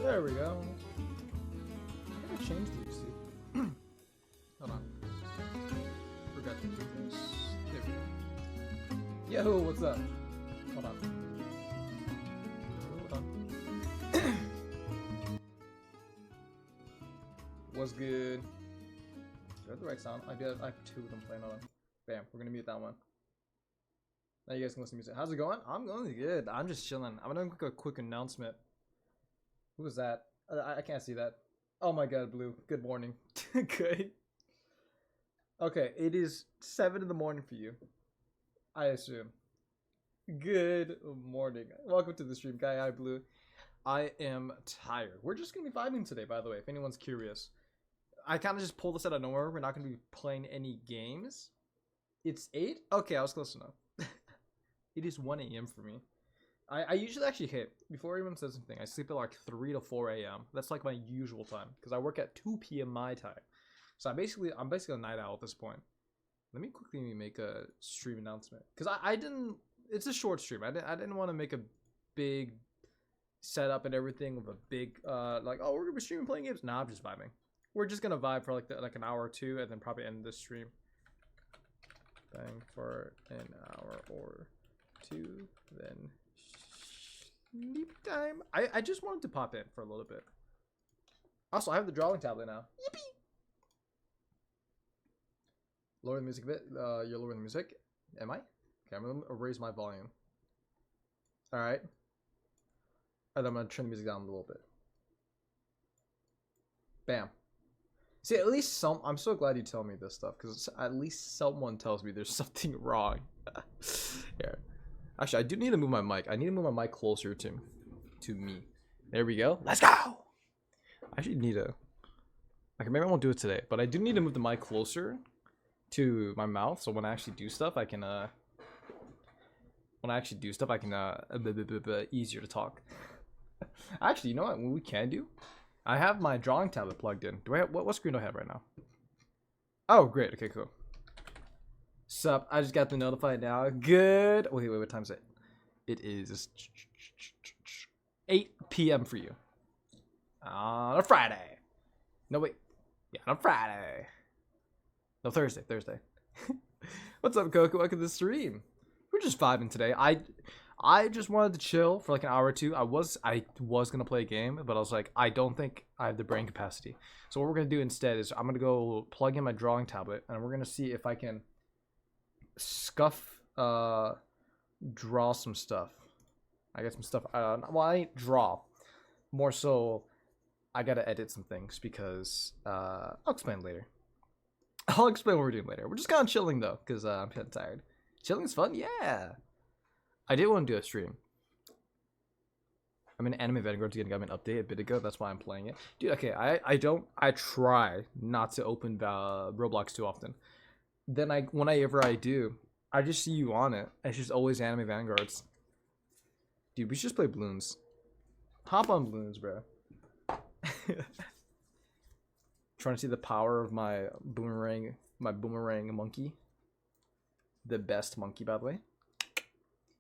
There we go. I gotta change these, dude. Hold on. Forgot to do this. There we go. Yahoo, what's up? Hold on. Hold on. What's good? Is that the right sound? I have two of them playing on. Bam, we're gonna mute that one. Now you guys can listen to music. How's it going? I'm going good. I'm just chilling. I'm gonna make a quick announcement. Who was that? I can't see that. Oh my god, Blue. Good morning. Good. Okay, it is 7 in the morning for you. I assume. Good morning. Welcome to the stream, Guy Eye Blue. I am tired. We're just gonna be vibing today, by the way, if anyone's curious. I kind of just pulled this out of nowhere. We're not gonna be playing any games. It's 8? Okay, I was close enough. It is 1 a.m. for me. I usually actually hit, before anyone says something, I sleep at like 3 to 4 a.m. That's like my usual time, because I work at 2 p.m. my time. So I'm basically a night owl at this point. Let me quickly make a stream announcement, because I didn't, it's a short stream. I didn't want to make a big setup and everything with a big, like, oh, we're going to be streaming playing games. Nah, I'm just vibing. We're just going to vibe for like an hour or two, and then probably end this stream. Bang for an hour or two, then sleep time. I just wanted to pop in for a little bit. Also, I have the drawing tablet now. Yippee! Lower the music a bit. You're lowering the music. Am I? Okay, I'm gonna raise my volume. Alright. And I'm gonna turn the music down a little bit. Bam. See, at least I'm so glad you tell me this stuff, because at least someone tells me there's something wrong. Here. Actually, I do need to move my mic. I need to move my mic closer to me. There we go. Let's go! I actually need to... Okay, maybe I won't do it today, but I do need to move the mic closer to my mouth, so when I actually do stuff, I can, easier to talk. Actually, you know what we can do? I have my drawing tablet plugged in. Do I have, what screen do I have right now? Oh, great. Okay, cool. Sup? I just got the notified now. Good. Wait, what time is it? It is 8 p.m. for you. On a Friday. No, wait. Yeah, on a Friday. No, Thursday. What's up, Coco? Welcome to the stream. We're just vibing today. I just wanted to chill for like an hour or two. I was gonna play a game, but I was like, I don't think I have the brain capacity. So what we're gonna do instead is I'm gonna go plug in my drawing tablet, and we're gonna see if I can draw some stuff. I got some stuff. Well, I ain't draw. More so, I gotta edit some things because I'll explain later. I'll explain what we're doing later. We're just kind of chilling though, because I'm kind of tired. Chilling's fun, yeah. I did want to do a stream. I'm in Anime Vanguard's got an update a bit ago. That's why I'm playing it, dude. Okay, I try not to open Roblox too often. Then whenever I do, I just see you on it. It's just always Anime Vanguards. Dude, we should just play Bloons. Hop on Bloons, bro. Trying to see the power of my boomerang monkey. The best monkey, by the way.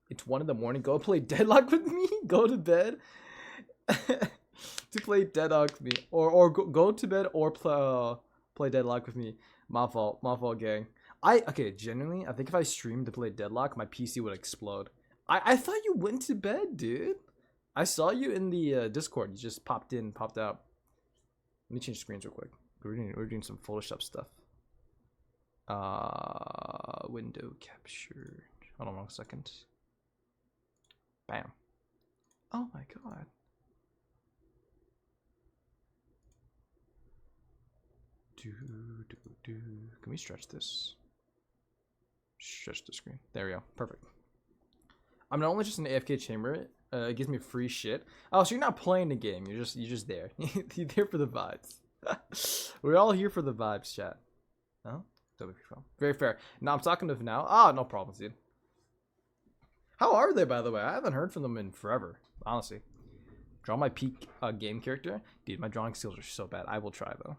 It's 1 in the morning. Go play Deadlock with me. Go to bed to play Deadlock with me, or go to bed or play Deadlock with me. My fault, gang. Genuinely, I think if I streamed to play Deadlock, my PC would explode. I thought you went to bed, dude. I saw you in the Discord. You just popped in, popped out. Let me change screens real quick. We're doing some Photoshop stuff. Window capture. Hold on 1 second. Bam. Oh my god. Can we stretch this? Stretch the screen. There we go. Perfect. I'm not only just in the AFK chamber. It gives me free shit. Oh, so you're not playing the game. You're just there. You're there for the vibes. We're all here for the vibes, chat. Oh, very fair. Now I'm talking to now. Ah, no problems, dude. How are they, by the way? I haven't heard from them in forever, honestly. Draw my peak game character. Dude, my drawing skills are so bad. I will try, though.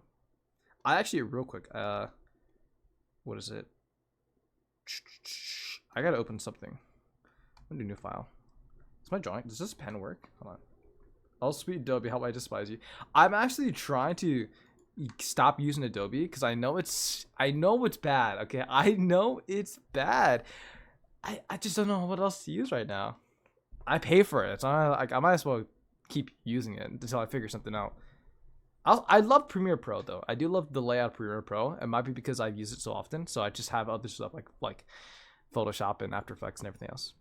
I actually, real quick, what is it? I gotta open something. I'm gonna do a new file. Is my drawing, does this pen work? Hold on. Oh, sweet Adobe, how I despise you. I'm actually trying to stop using Adobe because I know it's bad. Okay, I know it's bad. I just don't know what else to use right now. I pay for it, so I might as well keep using it until I figure something out. I love Premiere Pro though. I do love the layout of Premiere Pro. It might be because I've used it so often, so I just have other stuff like Photoshop and After Effects and everything else.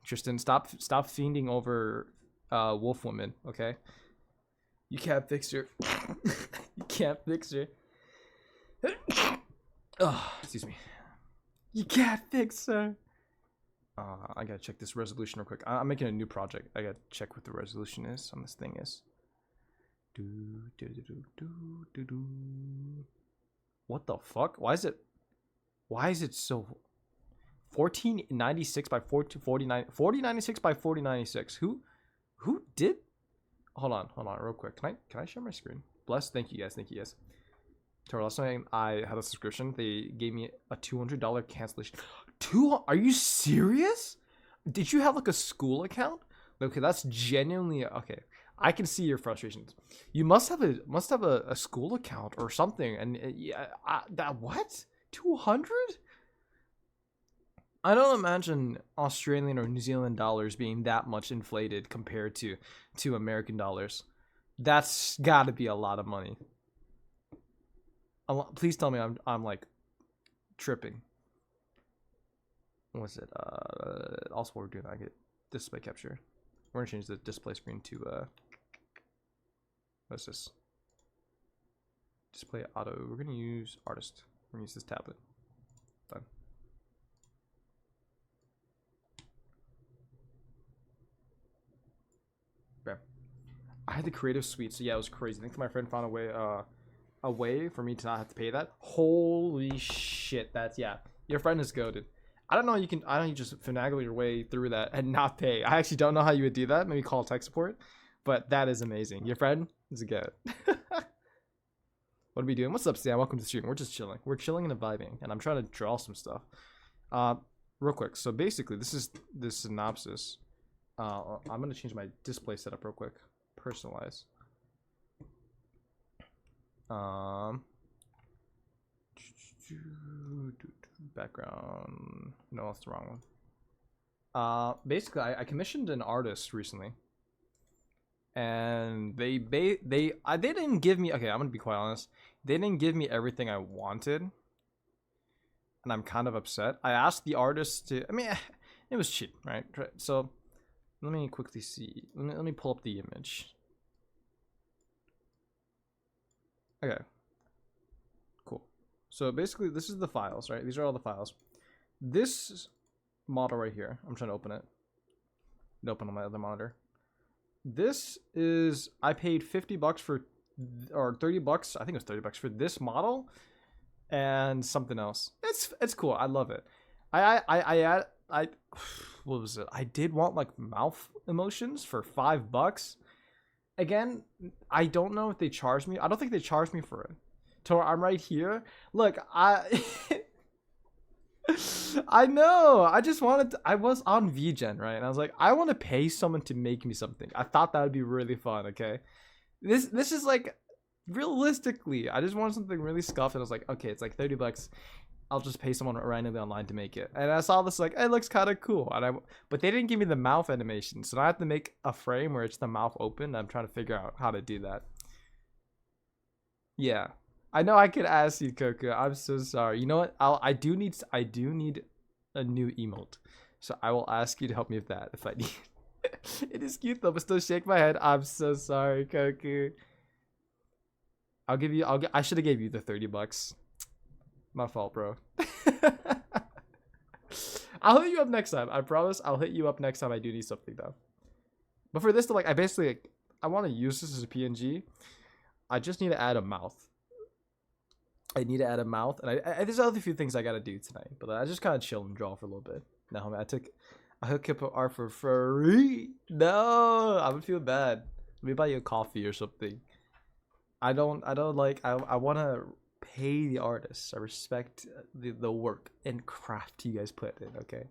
Tristan, stop fiending over Wolf Woman, okay? You can't fix her. You can't fix her. Oh, excuse me. You can't fix her. I gotta check this resolution real quick. I'm making a new project. I gotta check what the resolution is on this thing is. What the fuck? Why is it so 1496 by 4049 4096 by 4096? Who did? Hold on real quick. Can I share my screen? Bless. Thank you guys. Toro, last time I had a subscription, they gave me a $200 cancellation. Are you serious? Did you have like a school account? Okay, that's genuinely okay. I can see your frustrations. You must have a school account or something. And yeah, that what? 200? I don't imagine Australian or New Zealand dollars being that much inflated compared to American dollars. That's got to be a lot of money. Please tell me I'm like tripping. What's it? Also, what we're doing, I get display capture. We're gonna change the display screen to what's this? Display auto. We're gonna use artist. We're gonna use this tablet. Done. Okay. I had the creative suite, so yeah, it was crazy. I think my friend found a way for me to not have to pay that. Holy shit, that's yeah. Your friend is goated. I don't know you just finagle your way through that and not pay. I actually don't know how you would do that. Maybe call tech support. But that is amazing. Your friend is a goat. What are we doing? What's up, Sam? Welcome to the stream. We're just chilling. We're chilling and vibing, and I'm trying to draw some stuff. Real quick. So basically, this is the synopsis. I'm gonna change my display setup real quick. Personalize. Background. No, that's the wrong one. Basically, I commissioned an artist recently, and they didn't give me. Okay, I'm gonna be quite honest. They didn't give me everything I wanted, and I'm kind of upset. I asked the artist to. I mean, it was cheap, right? So let me quickly see. Let me pull up the image. Okay. Cool. So basically, this is the files, right? These are all the files. This model right here, I'm trying to open it. Open on my other monitor. This is, I paid $50 for, or $30. I think it was $30 for this model, and something else. It's cool. I love it. I what was it? I did want like mouth emotions for $5. Again, I don't know if they charged me. I don't think they charged me for it. Tor, I'm right here. Look, I know. I just wanted to, I was on VGen, right? And I was like, I want to pay someone to make me something. I thought that would be really fun, okay? This is like, realistically, I just wanted something really scuffed, and I was like, okay, it's like $30. I'll just pay someone randomly online to make it. And I saw this like, it looks kind of cool. But they didn't give me the mouth animation, so now I have to make a frame where it's the mouth open. I'm trying to figure out how to do that. Yeah, I know I could ask you, Coco. I'm so sorry. You know what? I do need a new emote, so I will ask you to help me with that if I need. It is cute though, but still shake my head. I'm so sorry, Coco. I'll give you. I should have gave you the $30. My fault, bro. I'll hit you up next time. I promise. I'll hit you up next time. I do need something though. But for this to like, I want to use this as a PNG. I just need to add a mouth. I need to add a mouth, and there's other few things I gotta do tonight. But I just kind of chill and draw for a little bit. No, man, I hook up art for free. No, I would feel bad. Let me buy you a coffee or something. I don't like. I want to pay the artists. I respect the work and craft you guys put in. Okay.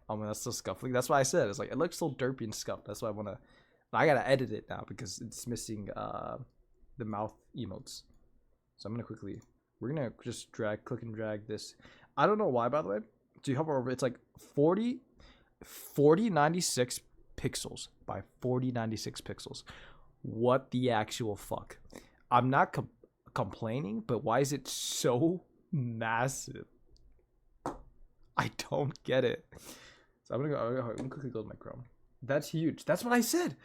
Oh man, that's so scuffly. That's why I said it's like it looks so derpy and scuffed. That's why I want I gotta edit it now because it's missing the mouth emotes. So I'm gonna quickly. We're gonna just click and drag this. I don't know why, by the way. Do you hover over? It's like 4096 pixels by 4096 pixels. What the actual fuck? I'm not complaining, but why is it so massive? I don't get it. So I'm gonna quickly go to my Chrome. That's huge. That's what I said.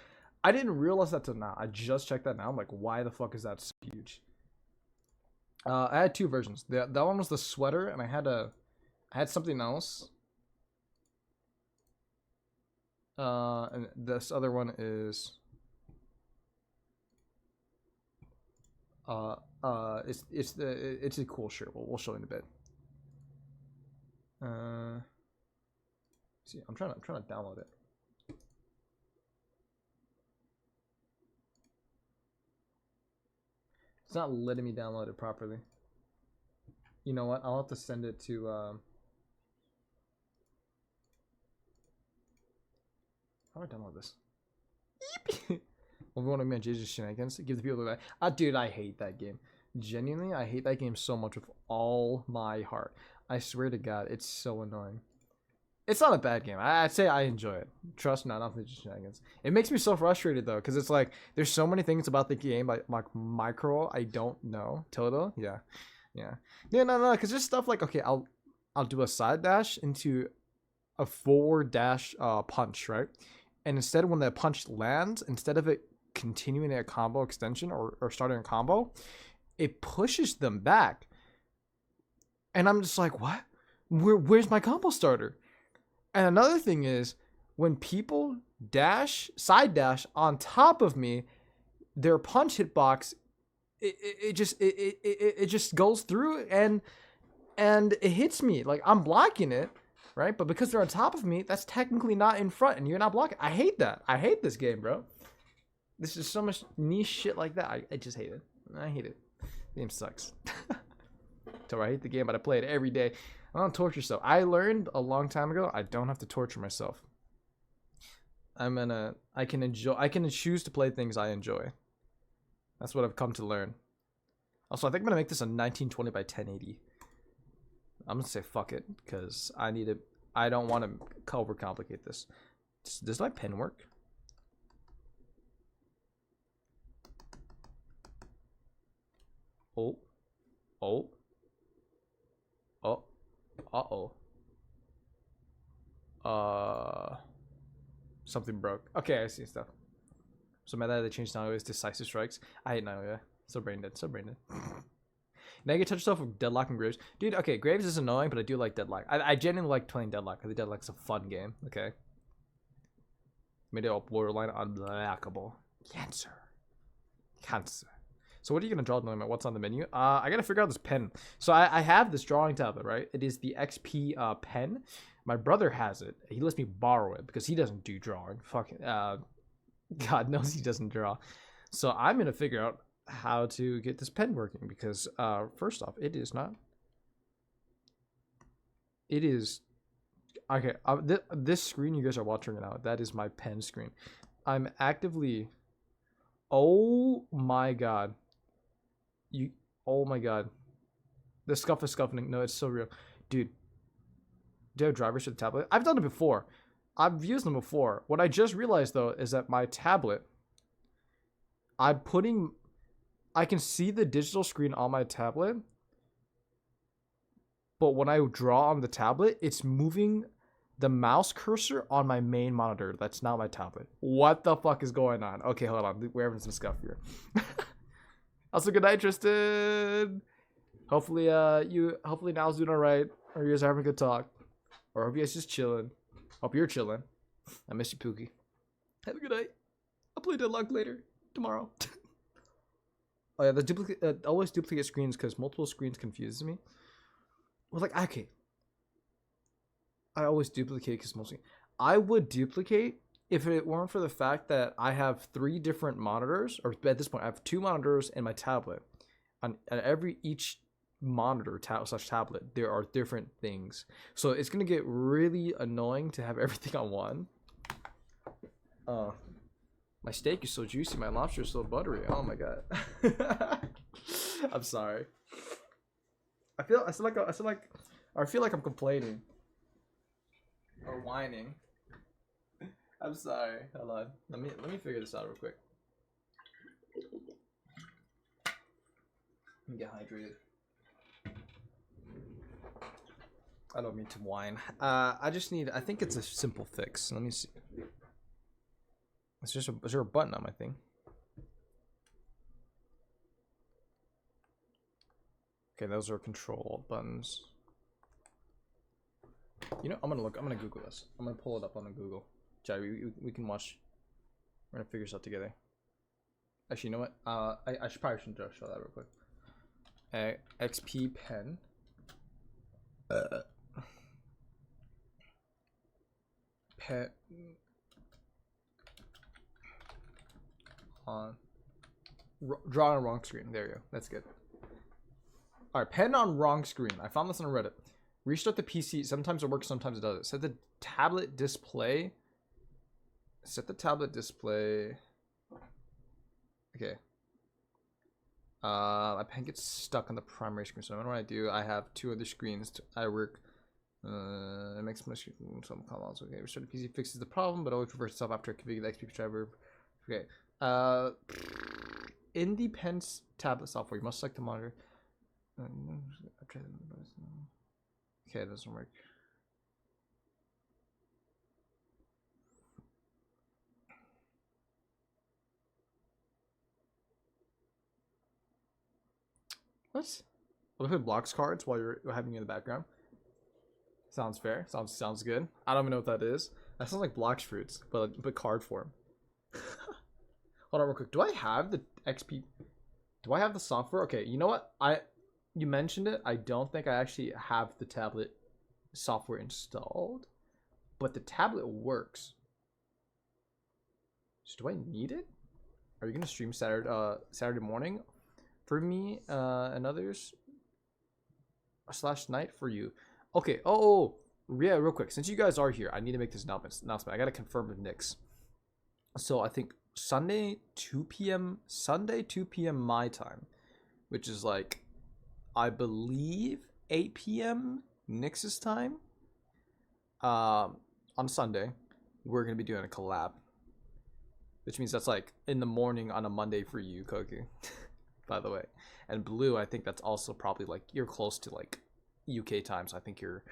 I didn't realize that till now. I just checked that now. I'm like, why the fuck is that so huge? I had two versions. That one was the sweater, and I had something else. And this other one is it's a cool shirt. We'll show you in a bit. See, I'm trying to download it. It's not letting me download it properly. You know what? I'll have to send it to how do I download this? Well, we want to manage Jesus shenanigans. Give the people that. Dude, I hate that game. Genuinely, I hate that game so much with all my heart. I swear to God, it's so annoying. It's not a bad game. I'd say I enjoy it. Trust me, not the shenanigans. It makes me so frustrated though, because it's like there's so many things about the game, like micro, I don't know. Total, yeah. No, because there's stuff like, okay, I'll do a side dash into a forward dash punch, right? And instead, when the punch lands, instead of it continuing a combo extension or starting a combo, it pushes them back. And I'm just like, what? Where's my combo starter? And another thing is, when people side dash on top of me, their punch hitbox, it just goes through and it hits me. Like, I'm blocking it, right? But because they're on top of me, that's technically not in front, and you're not blocking. I hate that. I hate this game, bro. This is so much niche shit like that. I just hate it. I hate it. The game sucks. So I hate the game, but I play it every day. I don't torture myself. I learned a long time ago I don't have to torture myself. I can choose to play things I enjoy. That's what I've come to learn. Also, I think I'm gonna make this a 1920 by 1080. I'm gonna say fuck it, because I don't want to overcomplicate this. Does my pen work? Oh. Something broke. Okay, I see stuff. So my dad, they changed now is decisive strikes. I hate now, yeah. So brain dead. Now you get touch yourself with Deadlock and Graves. Dude, okay, Graves is annoying, but I do like Deadlock. I genuinely like playing Deadlock. I think Deadlock's a fun game, okay? Made it all borderline unblockable. Cancer. So what are you gonna draw at the moment? What's on the menu? I gotta figure out this pen. So I have this drawing tablet, right? It is the XP pen. My brother has it. He lets me borrow it because he doesn't do drawing. Fucking God knows he doesn't draw. So I'm gonna figure out how to get this pen working because first off, it is okay. This screen you guys are watching right now, that is my pen screen. I'm actively. Oh my God. Oh my God. The scuff is scuffing. No, it's so real. Dude. Do you have drivers for the tablet? I've done it before. I've used them before. What I just realized though is that my tablet, I can see the digital screen on my tablet, but when I draw on the tablet, it's moving the mouse cursor on my main monitor. That's not my tablet. What the fuck is going on? Okay, hold on. We're having some scuff here. Also, good night, Tristan. Hopefully Now's doing all right, or you guys are having a good talk, or hope you guys just chilling. Hope you're chilling. I miss you, Pookie. Have a good night. I'll play Deadlock later tomorrow. Oh yeah, the duplicate always duplicate screens because multiple screens confuses me. Well, like okay, I always duplicate because mostly I would duplicate if it weren't for the fact that I have 3 different monitors, or at this point I have 2 monitors and my tablet. On each monitor slash tablet, there are different things, so it's gonna get really annoying to have everything on one. My steak is so juicy. My lobster is so buttery. Oh my god. I'm sorry. I feel like I'm complaining or whining. I'm sorry. Hold on. Let me figure this out real quick. Let me get hydrated. I don't mean to whine. I think it's a simple fix. Let me see. Is there a button on my thing? Okay, those are control buttons. You know, I'm gonna Google this. I'm gonna pull it up on the Google. Jai, we can watch. We're gonna figure this out together. Actually, you know what? I probably shouldn't show that real quick. XP pen. Pen on. Draw on a wrong screen. There you go. That's good. All right, pen on wrong screen. I found this on Reddit. Restart the PC. Sometimes it works, sometimes it doesn't. Set the tablet display. Okay. My pen gets stuck on the primary screen. So what do? I have two other screens. I work. It makes my screen some comments. Okay, restart the PC fixes the problem, but always reverse itself after configuring the XP driver. Okay. In the pen's tablet software, you must select the monitor. Okay, it doesn't work. What? What if it blocks cards while you're having it in the background? Sounds fair. Sounds good. I don't even know what that is. That sounds like blocks fruits, but card form. Hold on real quick. Do I have the XP? Do I have the software? Okay, you know what? You mentioned it. I don't think I actually have the tablet software installed, but the tablet works. So do I need it? Are you gonna stream Saturday morning for me and others / night for you? Okay. Oh yeah, real quick. Since you guys are here, I need to make this announcement. I gotta confirm with Nyx. So I think Sunday 2 p.m. my time, which is like, I believe 8 p.m. Nyx's time. On Sunday, we're gonna be doing a collab, which means that's like in the morning on a Monday for you, Koku. By the way, and Blue, I think that's also probably like you're close to like UK time, so I think you're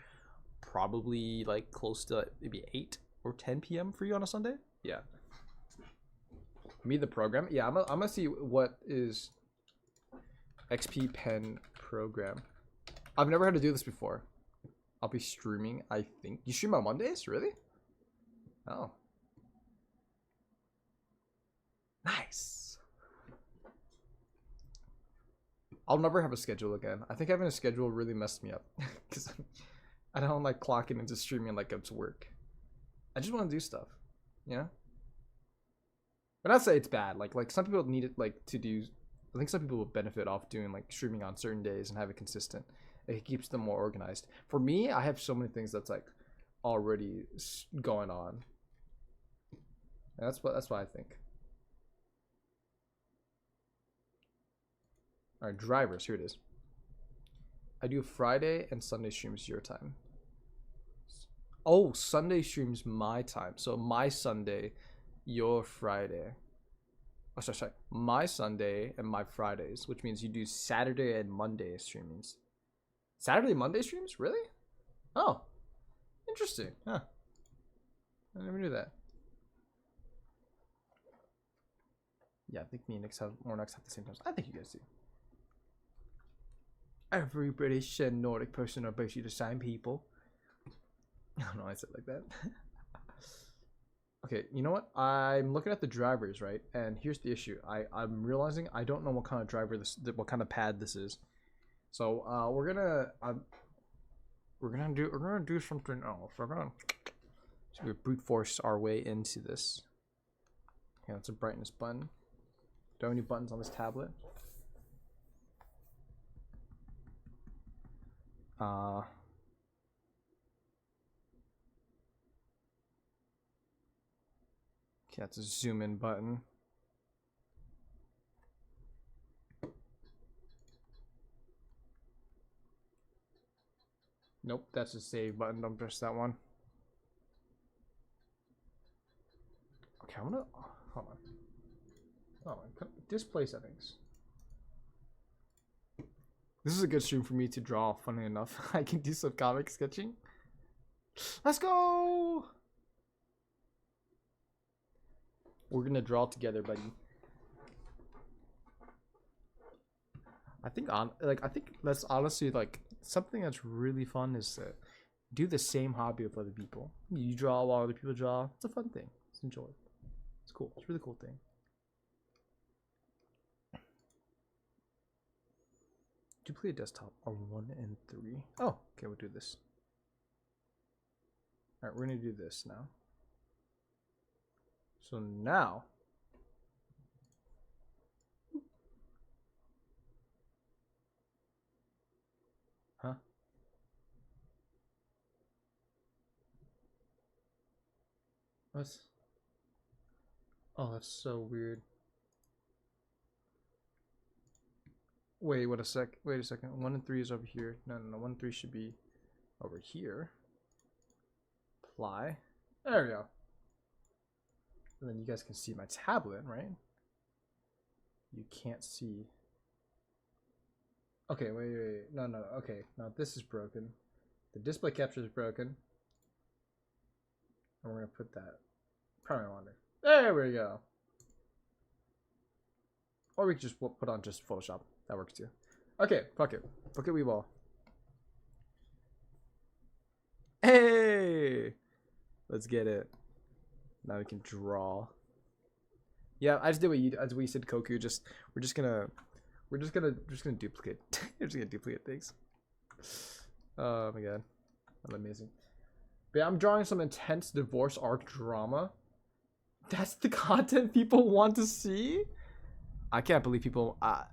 probably like close to maybe 8 or 10 p.m. for you on a Sunday. Yeah. Me the program. Yeah, I'm gonna see what is XP pen program. I've never had to do this before. I'll be streaming, I think. You stream on Mondays? Really? Oh. Nice. I'll never have a schedule again. I think having a schedule really messed me up. Because I don't like clocking into streaming like it's work. I just want to do stuff. You know? But not say it's bad. Like some people need it like to do. I think some people will benefit off doing like streaming on certain days and have it consistent. It keeps them more organized. For me, I have so many things that's like already going on. And that's what I think. All right, drivers. Here it is. I do Friday and Sunday streams your time. Oh, Sunday streams my time. So my Sunday, your Friday. Oh, sorry. My Sunday and my Fridays, which means you do Saturday and Monday streamings. Saturday, Monday streams? Really? Oh, interesting. Huh. I never knew that. Yeah, I think me and Nyx have the same times. I think you guys do. Every British and Nordic person are basically the same people. I don't know why I said it like that. Okay, you know what? I'm looking at the drivers, right? And here's the issue. I'm realizing I don't know what kind of driver what kind of pad this is. So we're gonna do something else. We're gonna brute force our way into this. Yeah, it's a brightness button. Do I have any buttons on this tablet? Okay, that's a zoom in button. Nope, that's a save button. Don't press that one. Okay, I'm gonna hold on. Hold on. Display settings. This is a good stream for me to draw. Funny enough, I can do some comic sketching. Let's go. We're gonna draw together, buddy. I think that's honestly like something that's really fun is to do the same hobby with other people. You draw while other people draw. It's a fun thing. It's enjoy. It's cool. It's a really cool thing. Duplicate desktop on 1 and 3. Oh, okay, we'll do this. All right, we're gonna do this now. So now. Huh? What? Oh, that's so weird. Wait, what a sec. Wait a second. 1 and 3 is over here. No, 1 and 3 should be over here. Apply. There we go. And then you guys can see my tablet, right? You can't see. Okay, wait. No. Okay, now this is broken. The display capture is broken. And we're gonna put that primary monitor. There we go. Or we could just put on just Photoshop. That works too. Okay, fuck it. Fuck it, we ball. Hey! Let's get it. Now we can draw. Yeah, I just did what you said, Koku. We're just gonna duplicate. We're just gonna duplicate things. Oh my god, that's amazing. But yeah, I'm drawing some intense divorce arc drama. That's the content people want to see. I can't believe people. I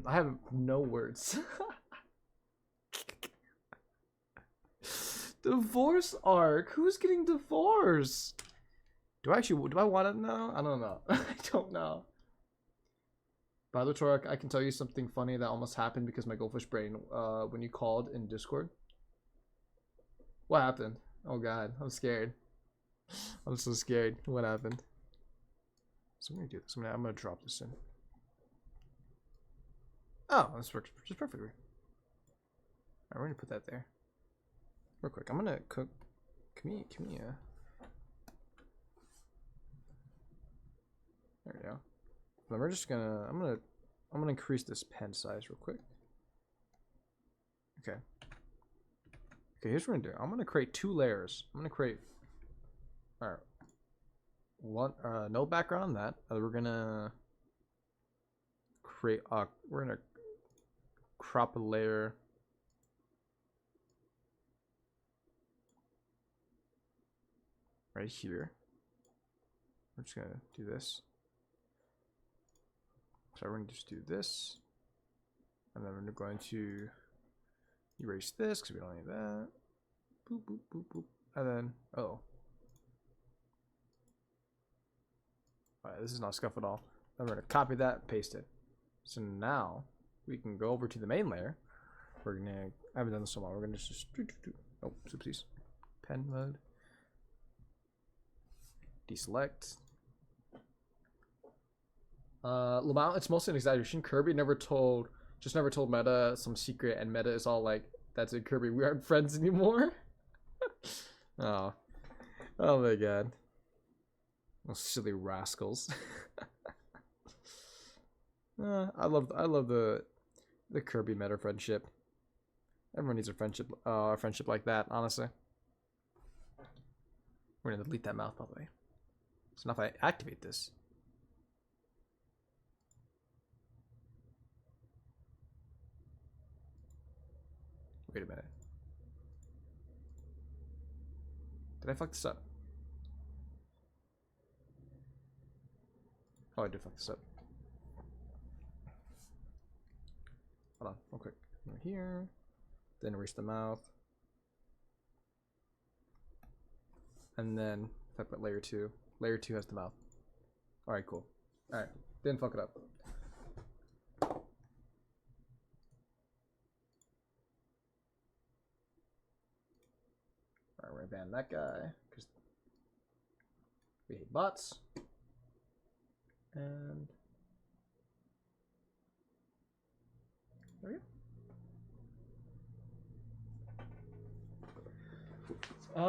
have no words. Divorce arc. Who's getting divorced? Do I want to know? I don't know. I don't know. By the way, Torek, I can tell you something funny that almost happened because my goldfish brain. When you called in Discord. What happened? Oh god, I'm scared. I'm so scared. What happened? So I'm gonna do this. I'm gonna drop this in. Oh, this works just perfectly. Alright, we're gonna put that there. Real quick, I'm gonna cook. Come here. There we go. Then we're just gonna. I'm gonna increase this pen size real quick. Okay. Okay, here's what I'm gonna do. I'm gonna create 2 layers. I'm gonna create. All right. One. No background on that. We're gonna create. We're gonna crop a layer. Right here. We're just gonna do this. So we're going to just do this. And then we're going to erase this because we don't need that. Boop, boop, boop, boop. And then, oh. Alright, this is not scuff at all. Then we're going to copy that and paste it. So now we can go over to the main layer. We're going to, I haven't done this so long. We're going to just, oh, oopsies. Pen mode. Deselect. Lamau, it's mostly an exaggeration. Kirby never told Meta some secret, and Meta is all like, "That's it, Kirby. We aren't friends anymore." Oh my god, those silly rascals. I love the Kirby Meta friendship. Everyone needs a friendship like that. Honestly, we're gonna delete that mouth, by the way. So now if I activate this. Wait a minute. Did I fuck this up? Oh, I did fuck this up. Hold on, real quick. Right here. Then erase the mouth. And then if I put layer 2. Layer 2 has the mouth. Alright, cool. Alright. Didn't fuck it up. Alright, we're gonna ban that guy. Because we hate bots. And there we go.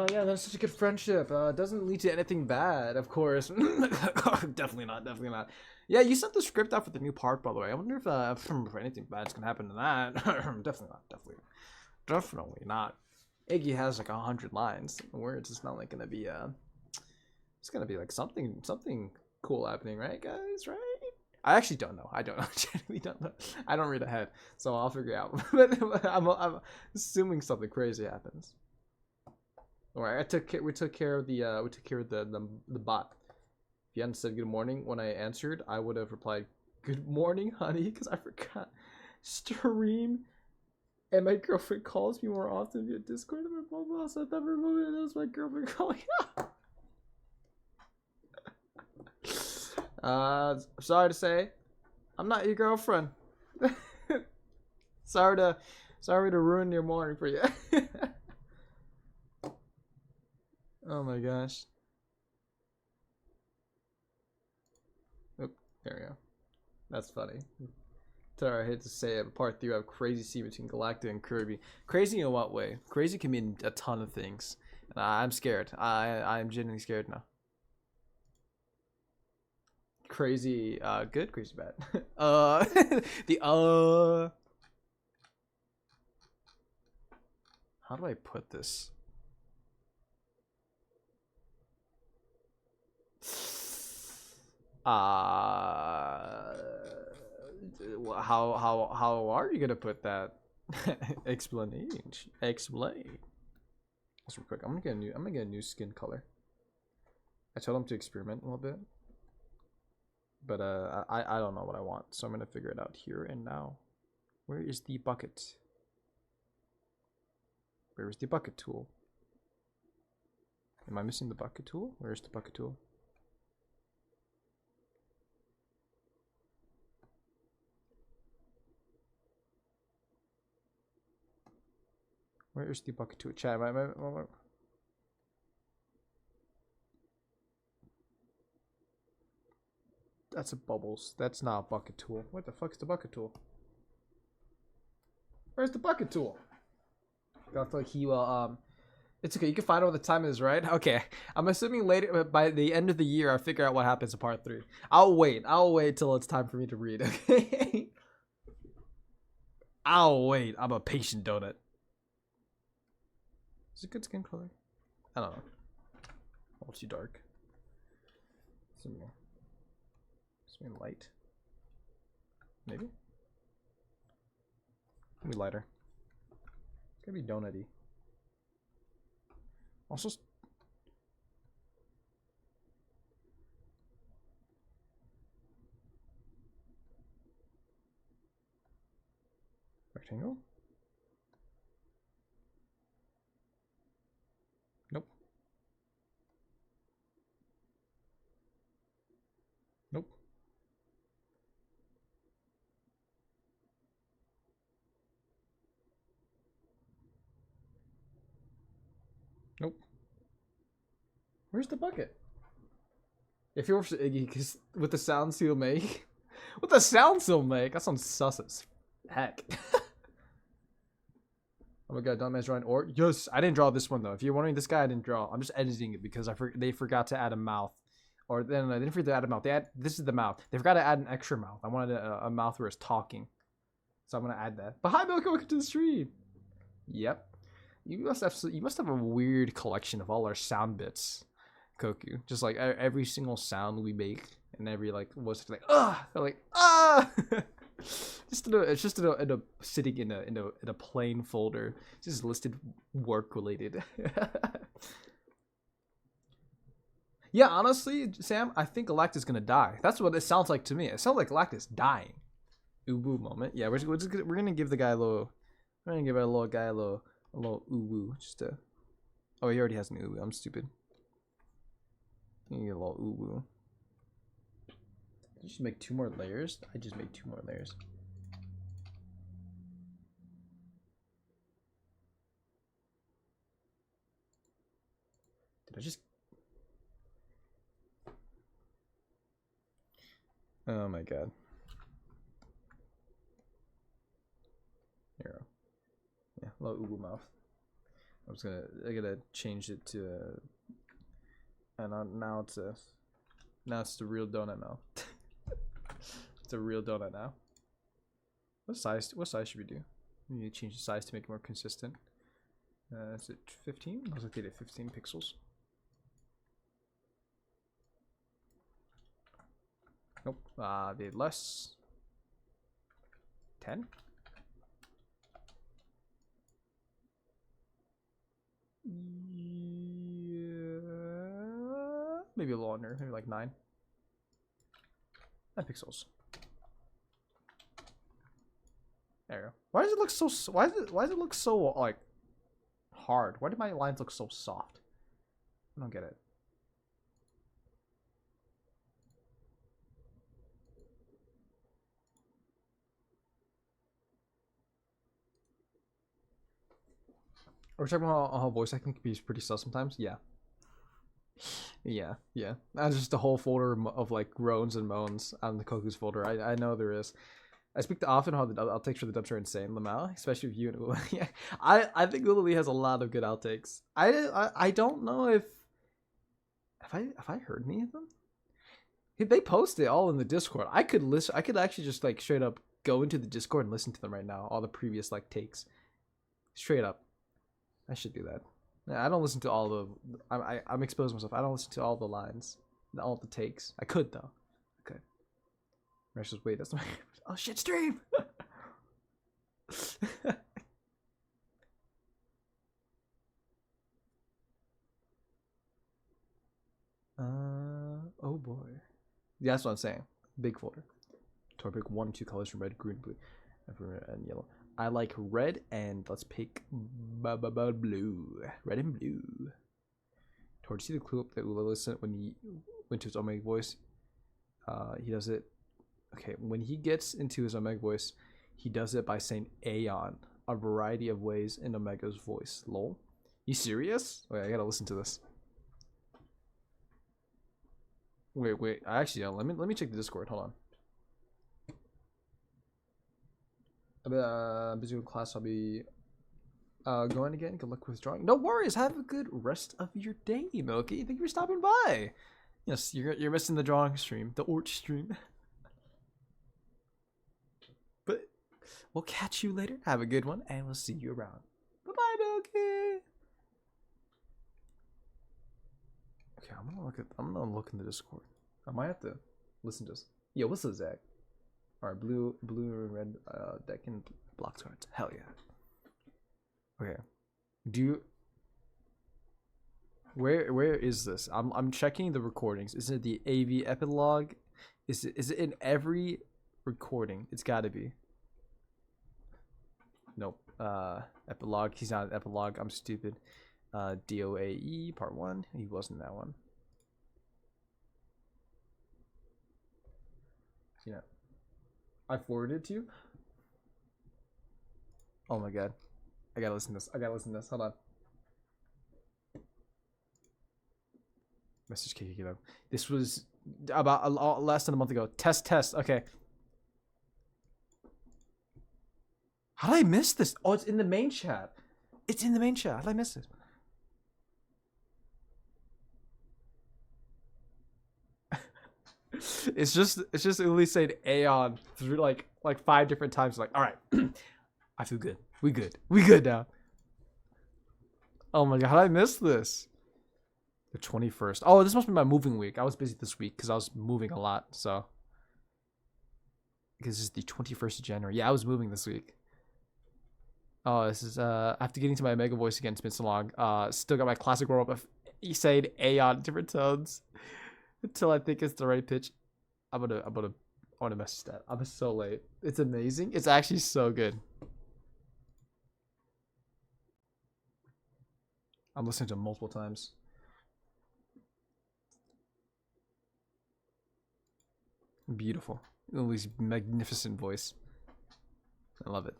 Yeah, that's such a good friendship. Doesn't lead to anything bad, of course. Definitely not. Definitely not. Yeah, you sent the script out for the new part, by the way. I wonder if anything bad's gonna happen to that. Definitely not. Definitely not. Iggy has like 100 lines, words. It's not like gonna be it's gonna be like something cool happening, right, guys? Right? I actually don't know. I don't know. I genuinely don't know. I don't read ahead, so I'll figure it out. But I'm assuming something crazy happens. Alright, we took care of the bot. If you hadn't said good morning when I answered, I would have replied, "Good morning, honey," because I forgot. Stream, and my girlfriend calls me more often via Discord than my mobile, so I thought for a moment that was my girlfriend calling. Sorry to say, I'm not your girlfriend. sorry to ruin your morning for you. Oh my gosh. Oop, there we go. That's funny. Sorry, I hate to say it, but part 3 I have crazy scene between Galactic and Kirby. Crazy in what way? Crazy can mean a ton of things. And I'm scared. I'm genuinely scared now. Crazy, good, crazy bad. How do I put this? How are you gonna put that? Explanation. Explain. Just real quick. I'm gonna get a new skin color. I told him to experiment a little bit, but I don't know what I want, so I'm gonna figure it out here and now. Where is the bucket? Where is the bucket tool? Am I missing the bucket tool? Where is the bucket tool? Where is the bucket tool? Chat, that's a bubbles. That's not a bucket tool. What the fuck is the bucket tool? Where's the bucket tool? I feel like he will, it's okay. You can find out what the time is, right? Okay. I'm assuming later, by the end of the year, I'll figure out what happens in part 3. I'll wait till it's time for me to read, okay? I'll wait. I'm a patient donut. Is it good skin color? I don't know. A little too dark. Something light. Maybe? Maybe lighter. It's gonna be donutty. Also, rectangle? Nope. Nope. Nope. Where's the bucket? If you were Iggy, because with the sounds he'll make. With the sounds he'll make? That sounds sus as heck. Oh my god, Dumbass drawing or yes, I didn't draw this one though. If you're wondering, this guy I didn't draw. I'm just editing it because they forgot to add a mouth. Or then they didn't forget to add a mouth. This is the mouth. They forgot to add an extra mouth. I wanted a mouth where it's talking. So I'm gonna add that. But hi Milk, welcome to the stream. Yep. You must have a weird collection of all our sound bits, Koku. Just like every single sound we make, and every like what's it like like it's just in a sitting in a plain folder, just listed work related. Yeah, honestly, Sam, I think Galactus gonna die. That's what it sounds like to me. It sounds like Galactus dying. Ubu moment. Yeah, we're gonna give the guy a little. We're gonna give a little guy a little uwu just to. Oh, he already has an uwu. I'm stupid. You get a little uwu. Did I just make 2 more layers? I just made 2 more layers. Did I just... Oh my god. Here we go. Yeah, little uwu mouth. I gotta change it to and now it's the real donut mouth. It's a real donut now. What size should we do? We need to change the size to make it more consistent. Is it 15? I was looking at 15 pixels. Nope. The less 10. Yeah, maybe a little under, maybe like 9 pixels. There you go. Why does it look so? Why does it look so like hard? Why do my lines look so soft? I don't get it. We're talking about how voice acting can be pretty sus sometimes. Yeah. Yeah. That's just a whole folder of like groans and moans on the Koku's folder. I know there is. I speak to often how the outtakes for the dubs are insane, Lamau, especially with you and Ula. Yeah, I think Ula has a lot of good outtakes. I don't know if I heard any of them. If they post it all in the Discord, I could listen. I could actually just like straight up go into the Discord and listen to them right now. All the previous like takes, straight up. I should do that. I don't listen to all the. I'm exposing myself. I don't listen to all the lines, all the takes. I could though. Okay. Resh says, wait, that's my. Oh shit, stream. Oh boy. Yeah, that's what I'm saying. Big folder. Pick 1 or 2 colors from red, green, blue, and yellow. I like red, and let's pick blue. Red and blue. Towards see the clue up that Ula listened when he went to his Omega voice. He does it. Okay, when he gets into his Omega voice, he does it by saying Aeon a variety of ways in Omega's voice. Lol. You serious? Wait, I gotta listen to this. Wait. Actually, let me check the Discord. Hold on. Busy with class. I'll be going again. Good luck with drawing. No worries. Have a good rest of your day, Milky. Thank you for stopping by. Yes, you're missing the drawing stream, the Orch stream. But we'll catch you later. Have a good one, and we'll see you around. Bye bye, Milky. Okay, I'm gonna look in the Discord. I might have to listen to this. Yeah, what's the Zach? Alright, blue and red deck and block cards. Hell yeah. Okay. Where is this? I'm checking the recordings. Is it the AV epilogue? Is it in every recording? It's gotta be. Nope. Epilogue. He's not an epilogue. I'm stupid. DOAE part 1. He wasn't that one. Yeah. I forwarded it to you. Oh my god. I gotta listen to this. Hold on. Message kicking it up. This was about less than a month ago. Test. Okay. How did I miss this? Oh, it's in the main chat. How did I miss this? It's just Uli saying Aeon through like 5 different times. Like, all right, I feel good. We good now. Oh my god, how did I miss this? The 21st. Oh, this must be my moving week. I was busy this week because I was moving a lot. So, because this is the 21st of January. Yeah, I was moving this week. Oh, this is I have to get into my mega voice again. It's been so long. Still got my classic roll up of saying Aeon different tones until I think it's the right pitch. I want to message that. I'm so late. It's amazing. It's actually so good. I'm listening to it multiple times. Beautiful. Lily's magnificent voice. I love it.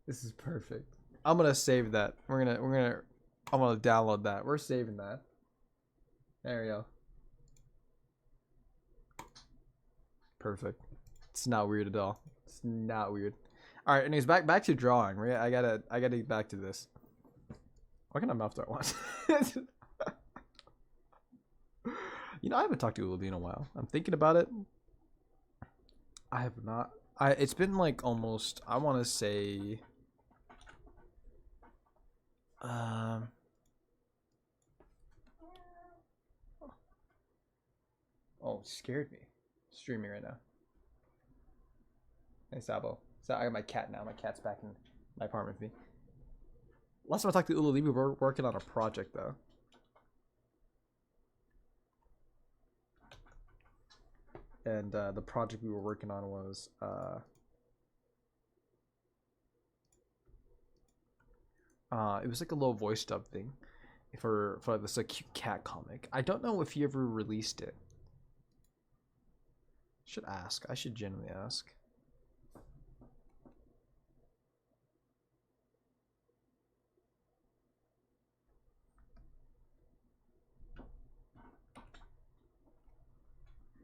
This is perfect. I'm gonna save that. I'm gonna download that. We're saving that. There we go. Perfect. It's not weird at all. It's not weird. All right, anyways, back to drawing. Right, I gotta get back to this. What kind of mouth do I want? You know, I haven't talked to Uli in a while. I'm thinking about it. I have not. It's been like almost. I want to say. Oh, scared me. Streaming right now. Hey, Sabo. So I got my cat now. My cat's back in my apartment with me. Last time I talked to Uli, we were working on a project though. And the project we were working on was it was like a little voice dub thing for this like cute cat comic. I don't know if he ever released it. Should ask. I should genuinely ask.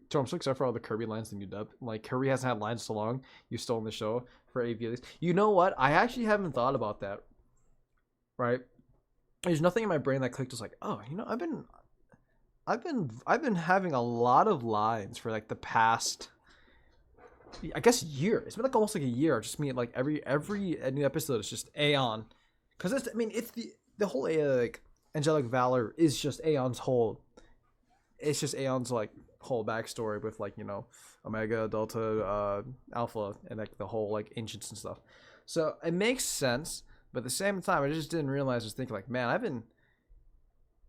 So I'm so excited for all the Kirby lines in new dub. Like Kirby hasn't had lines so long. You stole in the show for AV. You know what? I actually haven't thought about that. Right? There's nothing in my brain that clicked. Was like, oh, you know, I've been having a lot of lines for like the past, I guess, year. It's been like almost like a year. Just me like every new episode is just Aeon, because it's, I mean, it's the whole like angelic valor is just Aeon's whole. It's just Aeon's like whole backstory with like, you know, Omega, Delta, Alpha, and like the whole like ancients and stuff. So it makes sense, but at the same time, I just didn't realize. I was thinking like, man, I've been.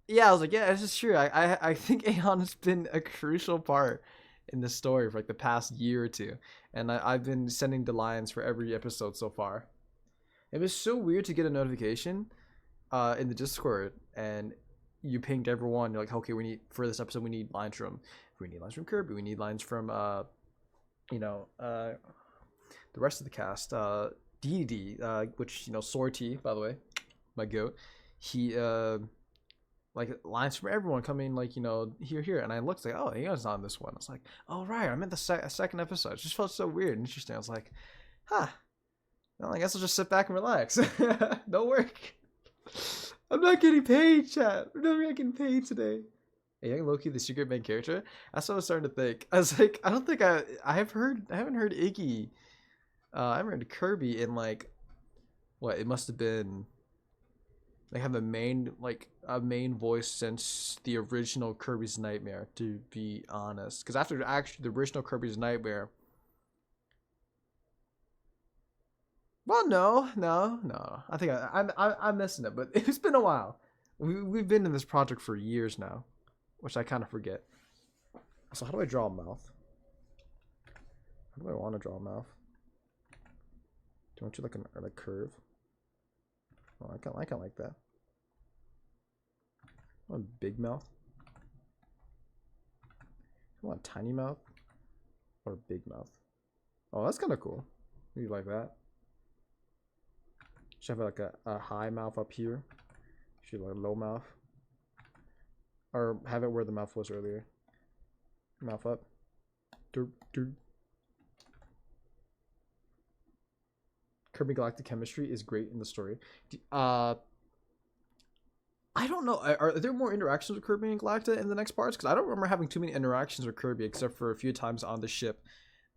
Yeah, I was like, yeah, this is true. I think Aeon has been a crucial part in the story for like the past year or two, and I've been sending the lines for every episode so far. It was so weird to get a notification in the Discord, and you pinged everyone. You're like, okay, we need for this episode, we need lines from Kirby, we need lines from you know, the rest of the cast, DD, which, you know, Sorty, by the way, my goat. He like lines from everyone coming, like, you know, here, and I looked like, oh, Aeon's on this one. I was like, oh right, I'm in the second episode. It just felt so weird and interesting. I was like, huh, well, I guess I'll just sit back and relax. No work. I'm not getting paid, chat. I'm not getting paid today. A young Loki, the secret main character. That's what I was starting to think. I was like, I don't think I haven't heard Iggy. I haven't heard Kirby in like, what? It must have been. They have a main voice since the original Kirby's Nightmare, to be honest. Because after actually the original Kirby's Nightmare. Well, no. I think I'm missing it, but it's been a while. We've been in this project for years now, which I kind of forget. So how do I draw a mouth? How do I want to draw a mouth? Do you want to like a curve? Oh, I kind of like that. I want a big mouth. I want a tiny mouth or a big mouth. Oh, that's kind of cool. Maybe like that. Should have like a high mouth up here. Should have like a low mouth. Or have it where the mouth was earlier. Mouth up. Derp, derp. Kirby Galactic Chemistry is great in the story. I don't know. Are there more interactions with Kirby and Galacta in the next parts? Because I don't remember having too many interactions with Kirby, except for a few times on the ship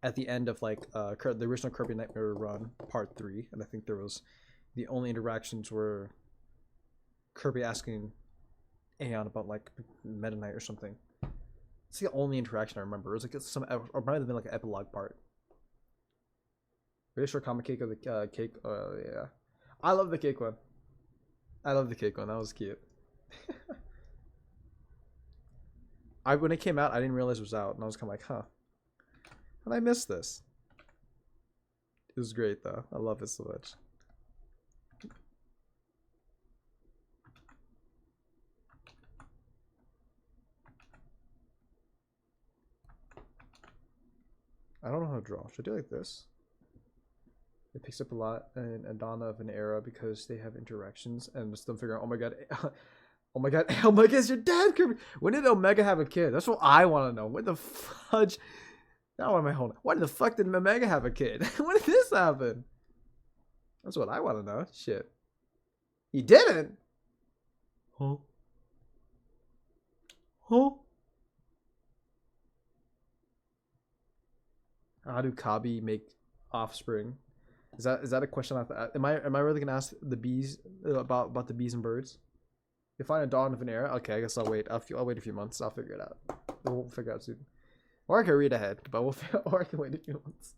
at the end of like the original Kirby Nightmare Run Part 3. And I think there was the only interactions were Kirby asking Aeon about like Meta Knight or something. It's the only interaction I remember. It was like some, or might have been like an epilogue part. Really short comic cake of the cake. Yeah, I love the cake one. I love the cake one. That was cute. When it came out, I didn't realize it was out, and I was kind of like, huh, how did I miss this? It was great though. I love it so much. I don't know how to draw. Should I do like this? It picks up a lot in Adana of an era because they have interactions and just them figuring out, oh my god, oh my god, Omega's your dad, Kirby. When did Omega have a kid? That's what I want to know. When the fudge? Now what am I holding? When the fuck did Omega have a kid? When did this happen? That's what I want to know. Shit. He didn't? Huh? Huh? How do Kabi make offspring? Is that a question I have to ask? Am I really gonna ask the bees about the bees and birds? You find a dawn of an era? Okay, I guess I'll wait. I'll wait a few months. I'll figure it out. We'll figure it out soon. Or I can read ahead, but or I can wait a few months.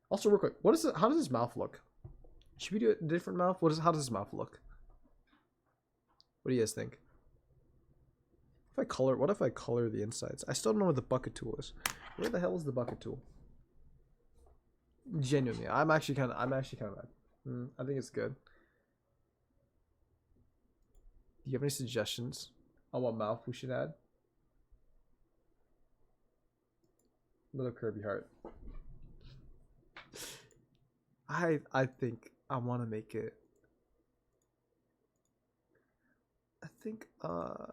Also, real quick, what is it? How does his mouth look? Should we do a different mouth? How does his mouth look? What do you guys think? What if I color the insides? I still don't know what the bucket tool is. Where the hell is the bucket tool? Genuinely, I'm actually kind of mad. I think it's good. Do you have any suggestions on what mouth we should add? Little Kirby heart. I think I want to make it. I think I'm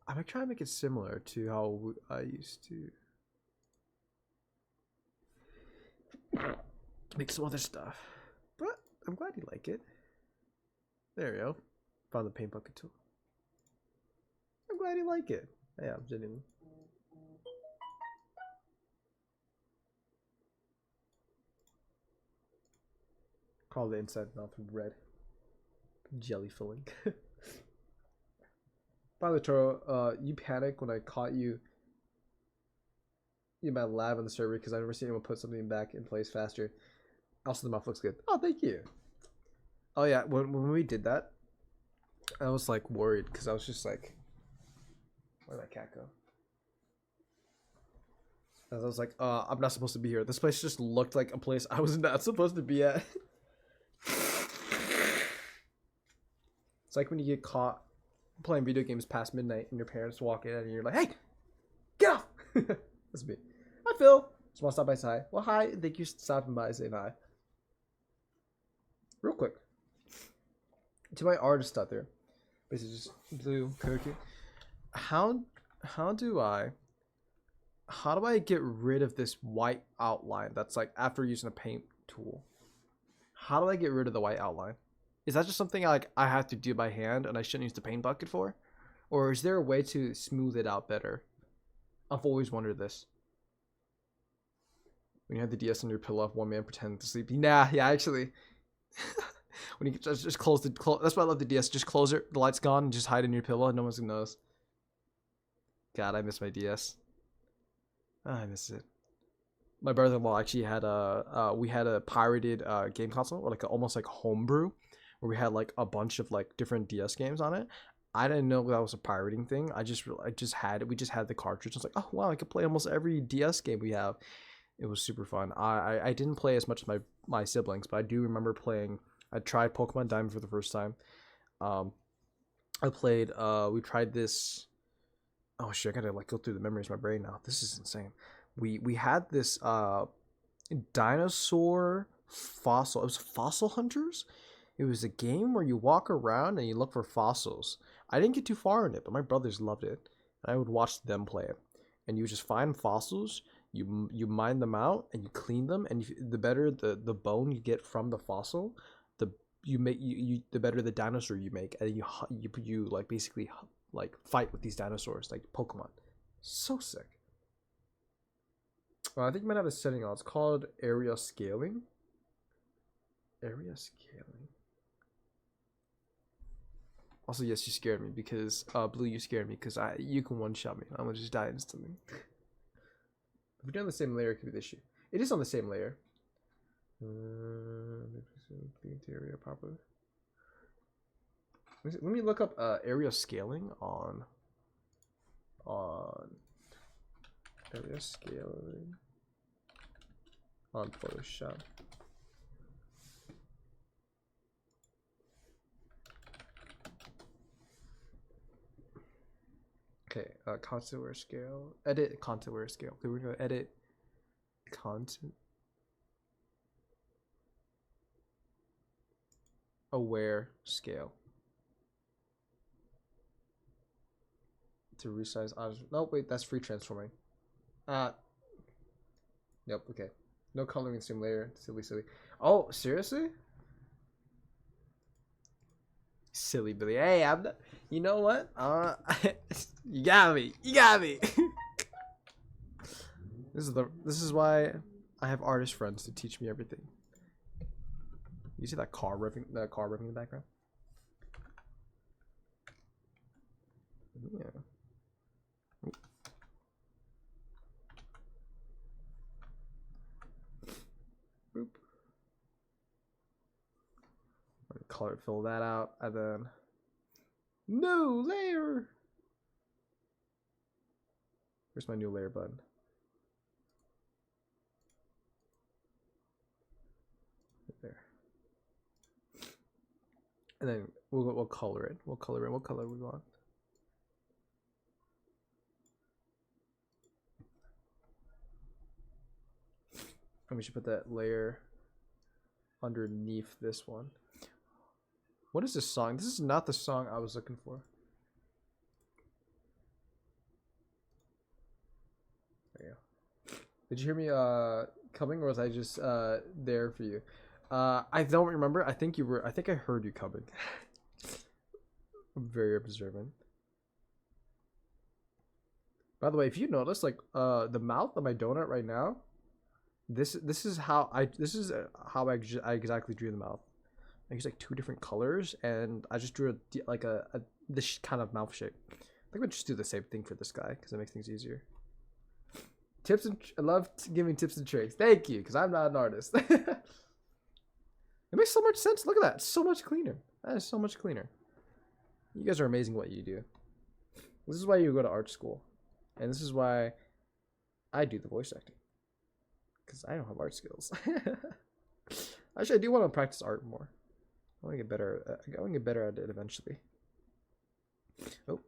gonna try to make it similar to how I used to make some other stuff, but I'm glad you like it. There we go. Found the paint bucket tool. I'm glad you like it. Yeah, I'm genuinely. Call the inside mouth red. Jelly filling. By the way, Toro, you panicked when I caught you in my lab on the server because I've never seen anyone put something back in place faster. Also, the mouth looks good. Oh, thank you. Oh yeah, when we did that, I was like worried because I was just like, where'd that cat go? I was like, I'm not supposed to be here. This place just looked like a place I was not supposed to be at. It's like when you get caught playing video games past midnight and your parents walk in and you're like, hey, get off. That's me. Hi, Phil. Just want to stop by and say hi. Well, hi. Thank you for stopping by and saying hi. Real quick. To my artist out there. Basically just blue cookie. How do I get rid of this white outline that's like after using a paint tool? How do I get rid of the white outline? Is that just something I have to do by hand and I shouldn't use the paint bucket for? Or is there a way to smooth it out better? I've always wondered this. When you have the DS on your pillow, one man pretending to sleep. Nah, yeah, actually. When you just close that's why I love the DS. Just close it, the light's gone, and just hide in your pillow and no one's gonna notice. God, I miss my DS. Oh, I miss it. My brother-in-law actually had we had a pirated game console, or like almost like homebrew, where we had like a bunch of like different DS games on it. I didn't know that was a pirating thing. We just had the cartridge. I was like, oh wow, I could play almost every DS game we have. It was super fun. I didn't play as much as my siblings, but I do remember playing. I tried Pokemon Diamond for the first time. We tried this. Oh shit, I gotta like go through the memories of my brain now. This is insane. We had this dinosaur fossil. It was Fossil Hunters. It was a game where you walk around and you look for fossils. I didn't get too far in it, but my brothers loved it. And I would watch them play it. And you just find fossils, you mine them out, and you clean them. And the better the bone you get from the fossil, the better the dinosaur you make. And you like basically like fight with these dinosaurs like Pokemon. So sick. I think you might have a setting on. It's called area scaling. Area scaling. Also, yes, you scared me because Blue, you scared me because you can one-shot me. I'm gonna just die instantly. If we're doing the same layer, it could be the issue. It is on the same layer. Area properly. Let me look up area scaling on area scaling on Photoshop. Okay, Okay, contour scale. Edit contour scale. Okay, we're gonna edit content aware scale to resize. No, wait, that's free transforming. Yep. Okay. No coloring sim layer. Silly. Oh, seriously? Silly Billy. Hey, I'm not, you know what? You got me. You got me. This is why I have artist friends to teach me everything. You see that car revving in the background? Yeah. Boop. Color fill that out and then new layer. Where's my new layer button? Right there. And then we'll color it. We'll color in what color we want. And we should put that layer underneath this one. What is this song? This is not the song I was looking for. There you go. Did you hear me coming, or was I just there for you? I don't remember. I think you were. I think I heard you coming. I'm very observant. By the way, if you notice, like the mouth of my donut right now, this is how I exactly drew the mouth. I used like 2 different colors, and I just drew this kind of mouth shape. I think we'll just do the same thing for this guy because it makes things easier. Tips and I love giving tips and tricks. Thank you, because I'm not an artist. It makes so much sense. Look at that. It's so much cleaner. That is so much cleaner. You guys are amazing what you do. This is why you go to art school. And this is why I do the voice acting. Because I don't have art skills. Actually, I do want to practice art more. I want to get better. I want to get better at it eventually. Oh.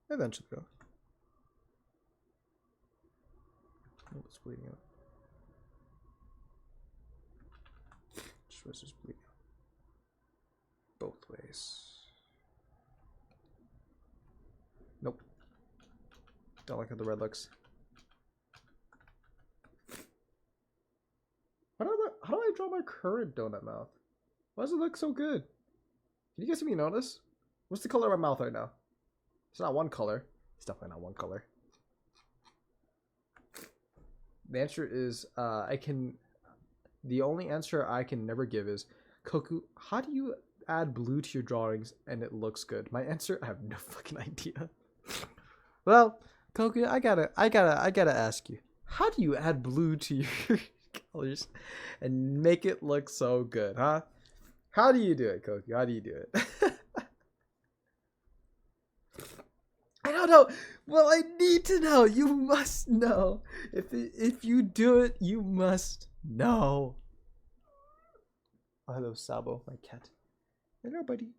Eventually, though. Oh, it's bleeding out. Just bleeding out. Both ways. Nope. Don't like how the red looks. How do I draw my current donut mouth? Why does it look so good? Can you guys see me notice? What's the color of my mouth right now? It's not one color. It's definitely not one color. The answer is the only answer I can never give is, Koku, how do you add blue to your drawings and it looks good? My answer, I have no fucking idea. Well, Koku, I gotta ask you, how do you add blue to your colors and make it look so good, huh? How do you do it, Koku? How do you do it? I don't know. Well, I need to know. You must know. If you do it, you must know. Oh, hello, Sabo, my cat. Hello, buddy.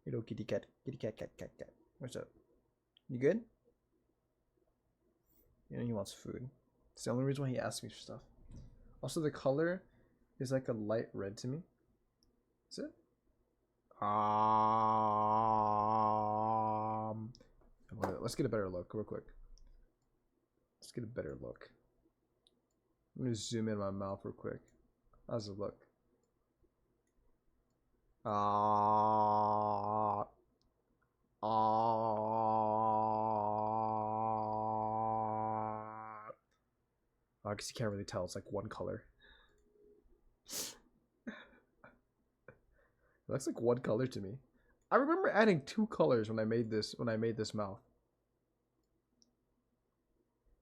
Hello, kitty cat. Kitty cat, cat. What's up? You good? You know he wants food. It's the only reason why he asks me for stuff. Also, the color is like a light red to me. Is it? Let's get a better look real quick. Let's get a better look. I'm gonna zoom in my mouth real quick. How's it look? I guess you can't really tell. It's like one color. It looks like one color to me. I remember adding 2 colors when I made this mouth.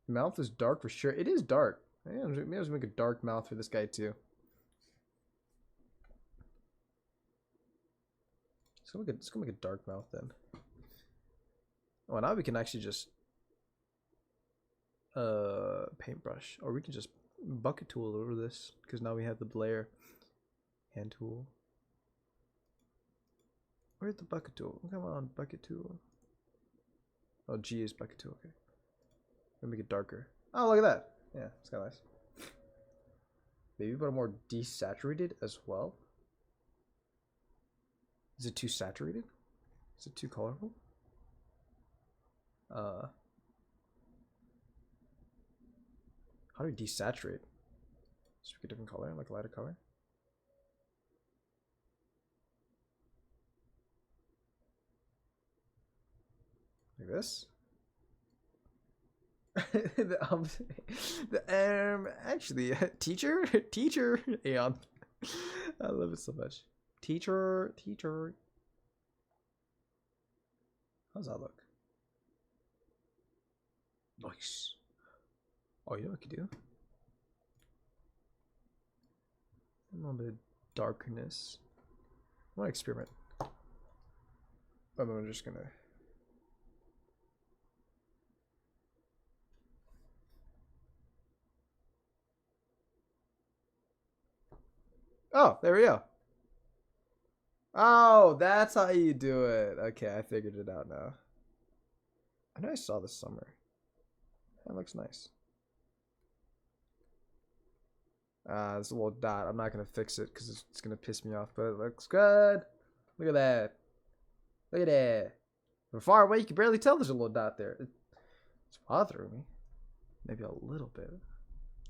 The mouth is dark for sure. It is dark. Yeah, maybe I'll just make a dark mouth for this guy too. Let's go make a dark mouth then. Oh, now we can actually just paintbrush, or we can just bucket tool over this because now we have the layer. Hand tool. Where's the bucket tool? Come on, bucket tool. Oh, G is back to 2. Okay. Let me make it darker. Oh, look at that. Yeah, it's kind of nice. Maybe put it more desaturated as well. Is it too saturated? Is it too colorful? How do we desaturate? Just pick a different color, like a lighter color. Like this. Actually, teacher, Aeon. I love it so much. Teacher. How's that look? Nice. Oh, you know what I could do? A little bit of darkness. I want to experiment. I'm just gonna. Oh, there we go. Oh, that's how you do it. Okay, I figured it out now. I know I saw this somewhere. That looks nice. There's a little dot. I'm not gonna fix it because it's gonna piss me off, but it looks good. Look at that. Look at that. From far away, you can barely tell there's a little dot there. It's bothering me. Maybe a little bit.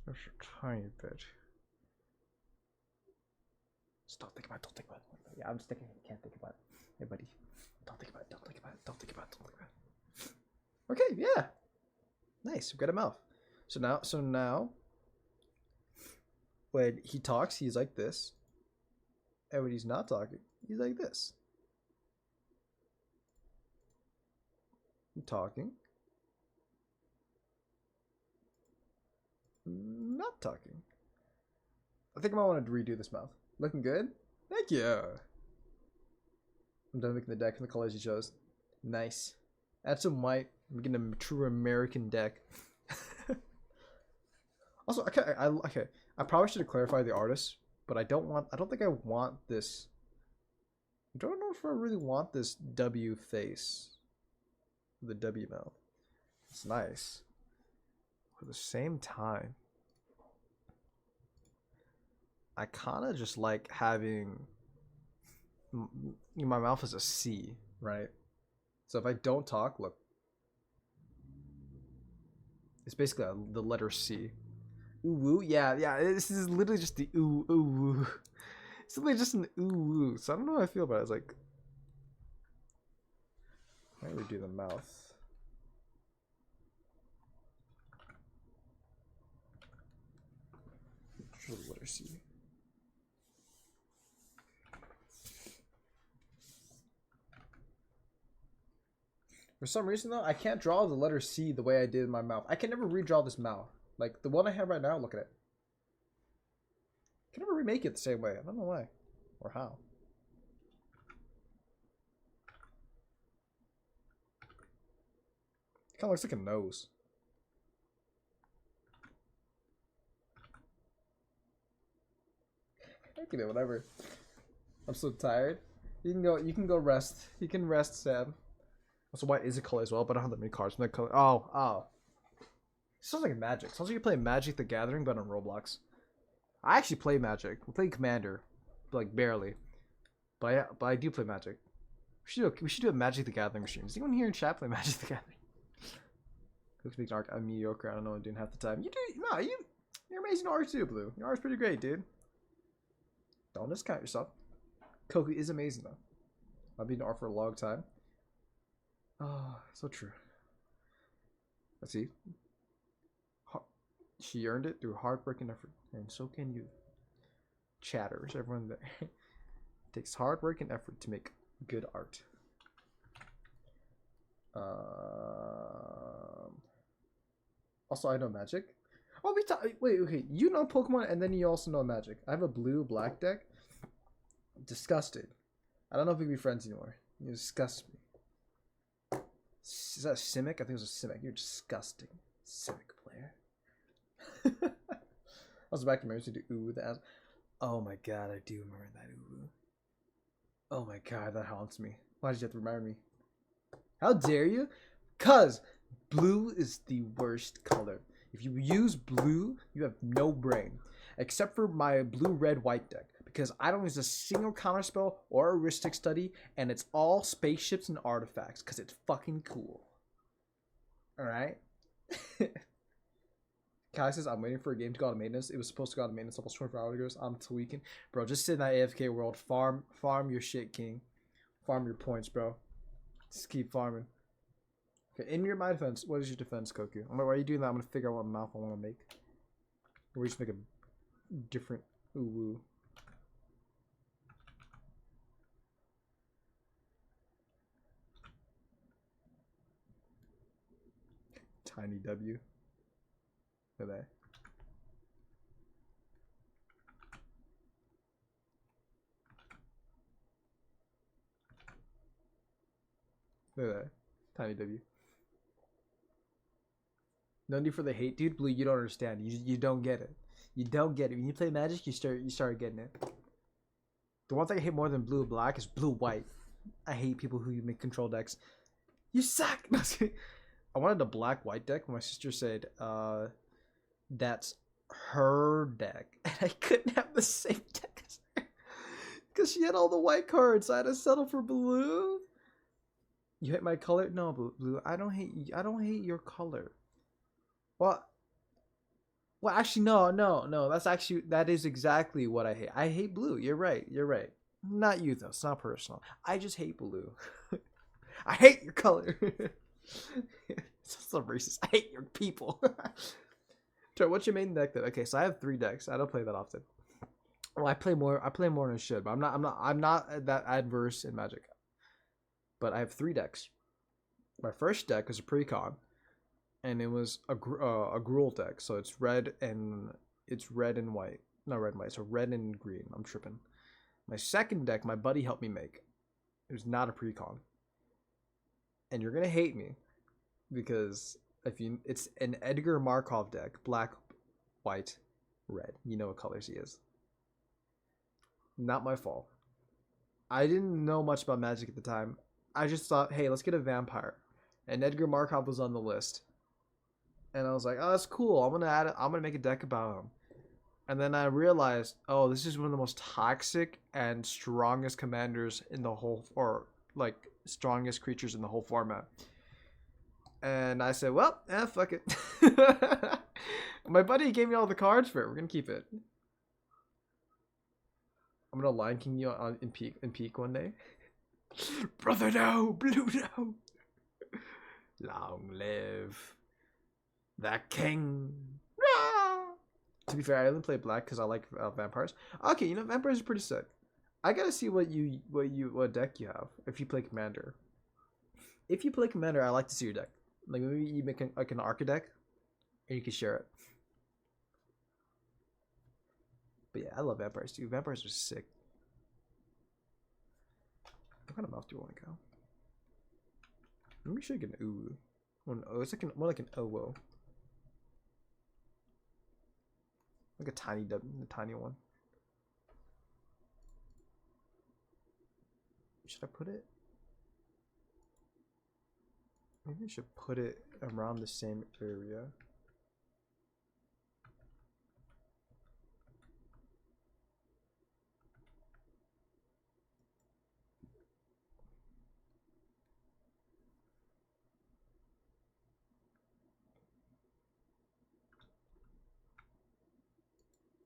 Just a tiny bit. Just don't think about it. Don't think about it. Yeah, I'm just thinking. I can't think about it. Hey, buddy. Don't think about it. Don't think about it. Don't think about it. Don't think about it. Okay, yeah. Nice. We've got a mouth. So now, when he talks, he's like this. And when he's not talking, he's like this. Talking. Not talking. I think I might want to redo this mouth. Looking good? Thank you. I'm done making the deck and the colors you chose. Nice. Add some white. I'm getting a true American deck. Also, okay, I probably should have clarified the artist, but I don't think I want this. I don't know if I really want this W face. The W mouth. It's nice. At the same time, I kind of just like having my mouth is a C, right? So if I don't talk, look, it's basically the letter C. Ooh woo, yeah. This is literally just the ooh woo. It's literally just an ooh woo. So I don't know how I feel about it. It's like, I really do the mouth. Show the letter C. For some reason though, I can't draw the letter C the way I did in my mouth. I can never redraw this mouth. Like the one I have right now, look at it. I can never remake it the same way. I don't know why. Or how. It kind of looks like a nose. I can do whatever. I'm so tired. You can go rest. You can rest, Sam. Also, white is a color as well, but I don't have that many cards from that color. Oh. Sounds like Magic. Sounds like you're playing Magic the Gathering, but on Roblox. I actually play Magic. I'm playing Commander, like barely. But I do play Magic. We should do a Magic the Gathering stream. Does anyone here in chat play Magic the Gathering? Looks big dark. I'm mediocre. I don't know what I'm doing half the time. You're amazing art too, Blue. Your art's pretty great, dude. Don't discount yourself. Koku is amazing though. I've been art for a long time. Oh, so true. Let's see. She earned it through hard work and effort, and so can you. Chatters, everyone there. It takes hard work and effort to make good art. Also, I know Magic. Oh, wait, okay. You know Pokemon, and then you also know Magic. I have a blue-black deck. Disgusted. I don't know if we can be friends anymore. You disgust me. Is that a Simic? I think it was a Simic. You're disgusting. Simic player. I was back to memories to do ooh the ass. Oh my god, I do remember that ooh. Oh my god, that haunts me. Why did you have to remind me? How dare you? Cause blue is the worst color. If you use blue, you have no brain. Except for my blue, red, white deck. Because I don't use a single counterspell or heuristic study, and it's all spaceships and artifacts. Because it's fucking cool. Alright? Kai says, I'm waiting for a game to go out of maintenance. It was supposed to go out of maintenance almost 24 hours ago. I'm tweaking. Bro, just sit in that AFK world. Farm your shit, king. Farm your points, bro. Just keep farming. Okay, in my defense, what is your defense, Koku? Why are you doing that? I'm going to figure out what mouth I want to make. Or we just make a different ooh-woo. Tiny W. Look at that. Look at that. Tiny W. No need for the hate, dude. Blue, you don't understand. You don't get it. You don't get it. When you play Magic, you start getting it. The one thing I hate more than blue and black is blue white. I hate people who make control decks. You suck. I wanted a black white deck. My sister said, that's her deck, and I couldn't have the same deck as her because she had all the white cards. So I had to settle for blue. You hate my color? No, blue. I don't hate your color. Well, actually, no. That is exactly what I hate. I hate blue. You're right. Not you though. It's not personal. I just hate blue. I hate your color. It's so racist. I hate your people. So what's your main deck then? Okay, so I have 3 decks. I don't play that often. Well, I play more than I should, but I'm not that adverse in Magic. But I have 3 decks. My first deck is a precon, and it was a Gruul deck. So it's red and white. Not red and white. So red and green. I'm tripping. My second deck, my buddy helped me make. It was not a precon. And you're gonna hate me because it's an Edgar Markov deck, black, white, red. You know what colors he is. Not my fault. I didn't know much about Magic at the time. I just thought, hey, let's get a vampire. And Edgar Markov was on the list. And I was like, oh, that's cool. I'm gonna make a deck about him. And then I realized, oh, this is one of the most toxic and strongest commanders in the whole, or like strongest creatures in the whole format. And I said, well, fuck it. My buddy gave me all the cards for it. We're gonna keep it. I'm gonna Lion King you in peak one day. Brother, no, blue, no. Long live the king. To be fair, I only play black because I like vampires. Okay, you know, vampires are pretty sick. I gotta see what deck you have if you play commander. If you play commander, I like to see your deck. Like maybe you make an Arca deck, and you can share it. But yeah, I love vampires too. Vampires are sick. What kind of mouth do you want to go? Maybe we should get an ooh. It's like more like an owo. Like a tiny tiny one. Should I put it? Maybe I should put it around the same area.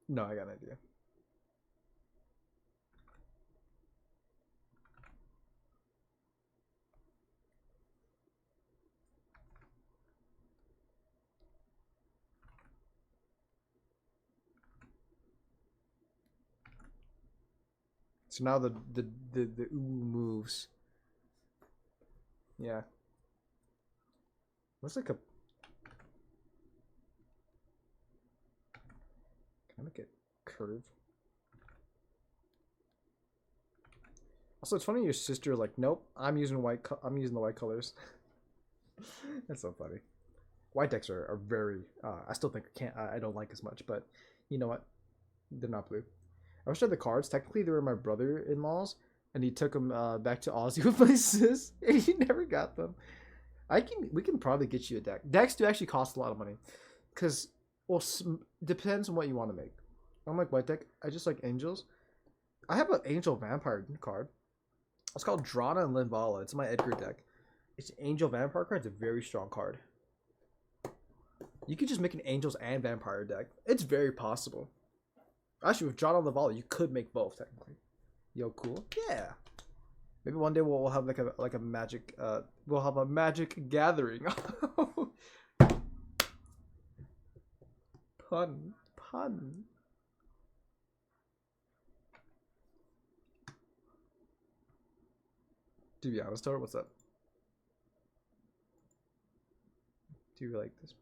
No, I got an idea. So now the ooh moves. Yeah. Looks like a. Can I make it curve? Also, it's funny your sister like, nope, I'm using the white colors. That's so funny. White decks are very. I still think I don't like as much, but you know what? They're not blue. I wish I had the cards. Technically, they were my brother-in-law's, and he took them back to Aussie with my sis, and he never got them. We can probably get you a deck. Decks do actually cost a lot of money, because well, depends on what you want to make. I'm like white deck. I just like angels. I have an angel vampire card. It's called Drana and Linvala. It's my Edgar deck. It's an angel vampire card. It's a very strong card. You could just make an angels and vampire deck. It's very possible. Actually, with Drana and Linvala, you could make both technically. Yo, cool. Yeah. Maybe one day we'll have like a magic. We'll have a magic gathering. Pun. To be honest, Tor, what's up? Do you like this?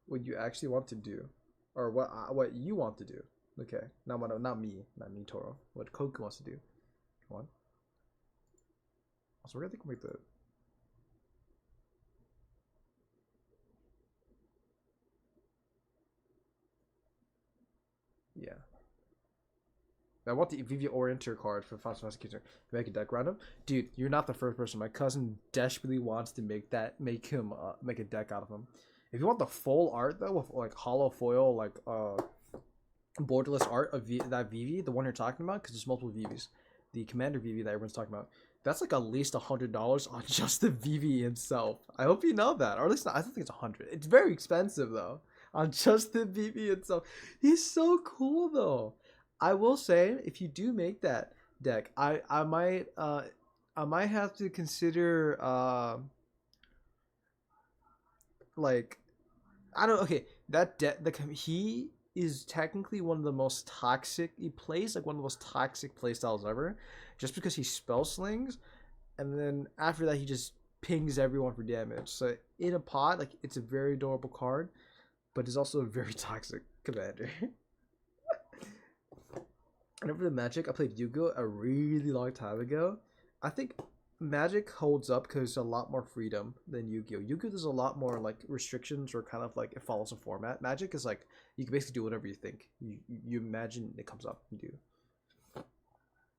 What you actually want to do, or what you want to do? Okay, not me, Toro. What Koku wants to do? Come on. Also, we're gonna think we make the. Yeah. I want the Vivi Orienter card for Final Fantasy Kitchen. Make a deck random, dude. You're not the first person. My cousin desperately wants to make him make a deck out of him. If you want the full art though, with like hollow foil, like borderless art of that Vivi, the one you're talking about, because there's multiple Vivis. The Commander Vivi that everyone's talking about, that's like at least $100 on just the Vivi himself. I hope you know that, or at least I don't think it's 100. It's very expensive though on just the Vivi itself. He's so cool though. I will say, if you do make that deck, I might have to consider like I don't okay that he is technically one of the most toxic. He plays like one of the most toxic playstyles ever, just because he spell slings, and then after that he just pings everyone for damage. So in a pot, like it's a very adorable card, but it's also a very toxic commander. And over the Magic, I played Yu-Gi-Oh! A really long time ago. I think Magic holds up because there's a lot more freedom than Yu-Gi-Oh! Yu-Gi-Oh! There's a lot more like restrictions, or kind of like it follows a format. Magic is like you can basically do whatever you think. You imagine it comes up, you do.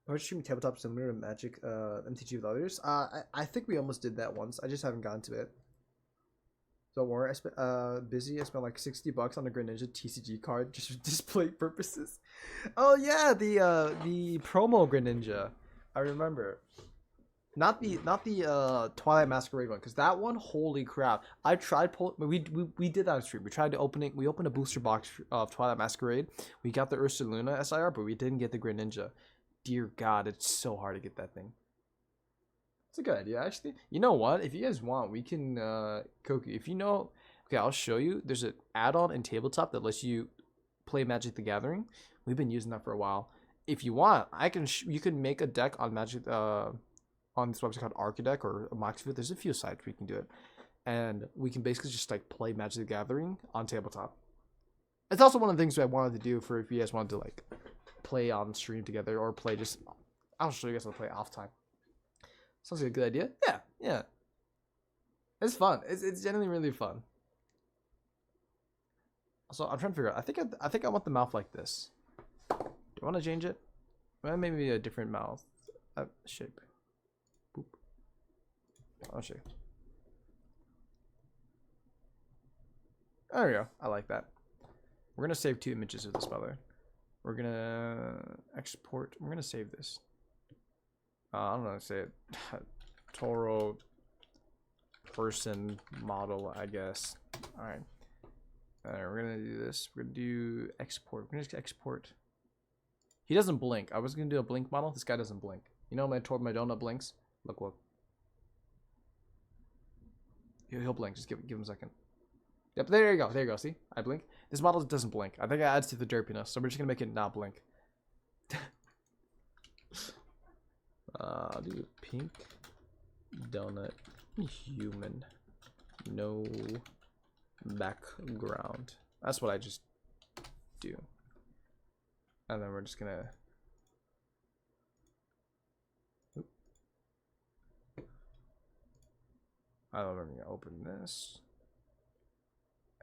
Are streaming tabletop similar to Magic MTG with others? I think we almost did that once. I just haven't gotten to it. Don't worry, I spent busy. I spent like $60 on a Greninja TCG card just for display purposes. Oh yeah, the promo Greninja. I remember. Not the Twilight Masquerade one, because that one, holy crap! I tried we did that on stream. We opened a booster box of Twilight Masquerade. We got the Ursaluna SIR, but we didn't get the Greninja. Dear God, it's so hard to get that thing. It's a good idea, actually. You know what? If you guys want, we can Koku. If you know, okay, I'll show you. There's an add-on in tabletop that lets you play Magic the Gathering. We've been using that for a while. If you want, you can make a deck on Magic on this website called Archideck or Moxfield. There's a few sites where you can do it, and we can basically just like play Magic the Gathering on tabletop. It's also one of the things that I wanted to do for if you guys wanted to like play on stream together, or play just. I'll show you guys how to play off time. Sounds like a good idea. Yeah. It's fun. It's genuinely really fun. So I'm trying to figure out. I think I want the mouth like this. Do you want to change it? Well, maybe a different mouth shape. Boop. I'll show you. There we go. I like that. We're gonna save 2 images of this, by the way. We're gonna export. We're gonna save this. I don't know how to say it. Toro person model, I guess. Alright. We're gonna do this. We're gonna do export. We're gonna just export. He doesn't blink. I was gonna do a blink model. This guy doesn't blink. You know my donut blinks? Look. He'll blink. Just give him a second. Yep, there you go. There you go. See? I blink. This model doesn't blink. I think it adds to the derpiness. So we're just gonna make it not blink. I'll do pink donut human, no background. That's what I just do. And then we're just gonna I don't know if I'm gonna open this.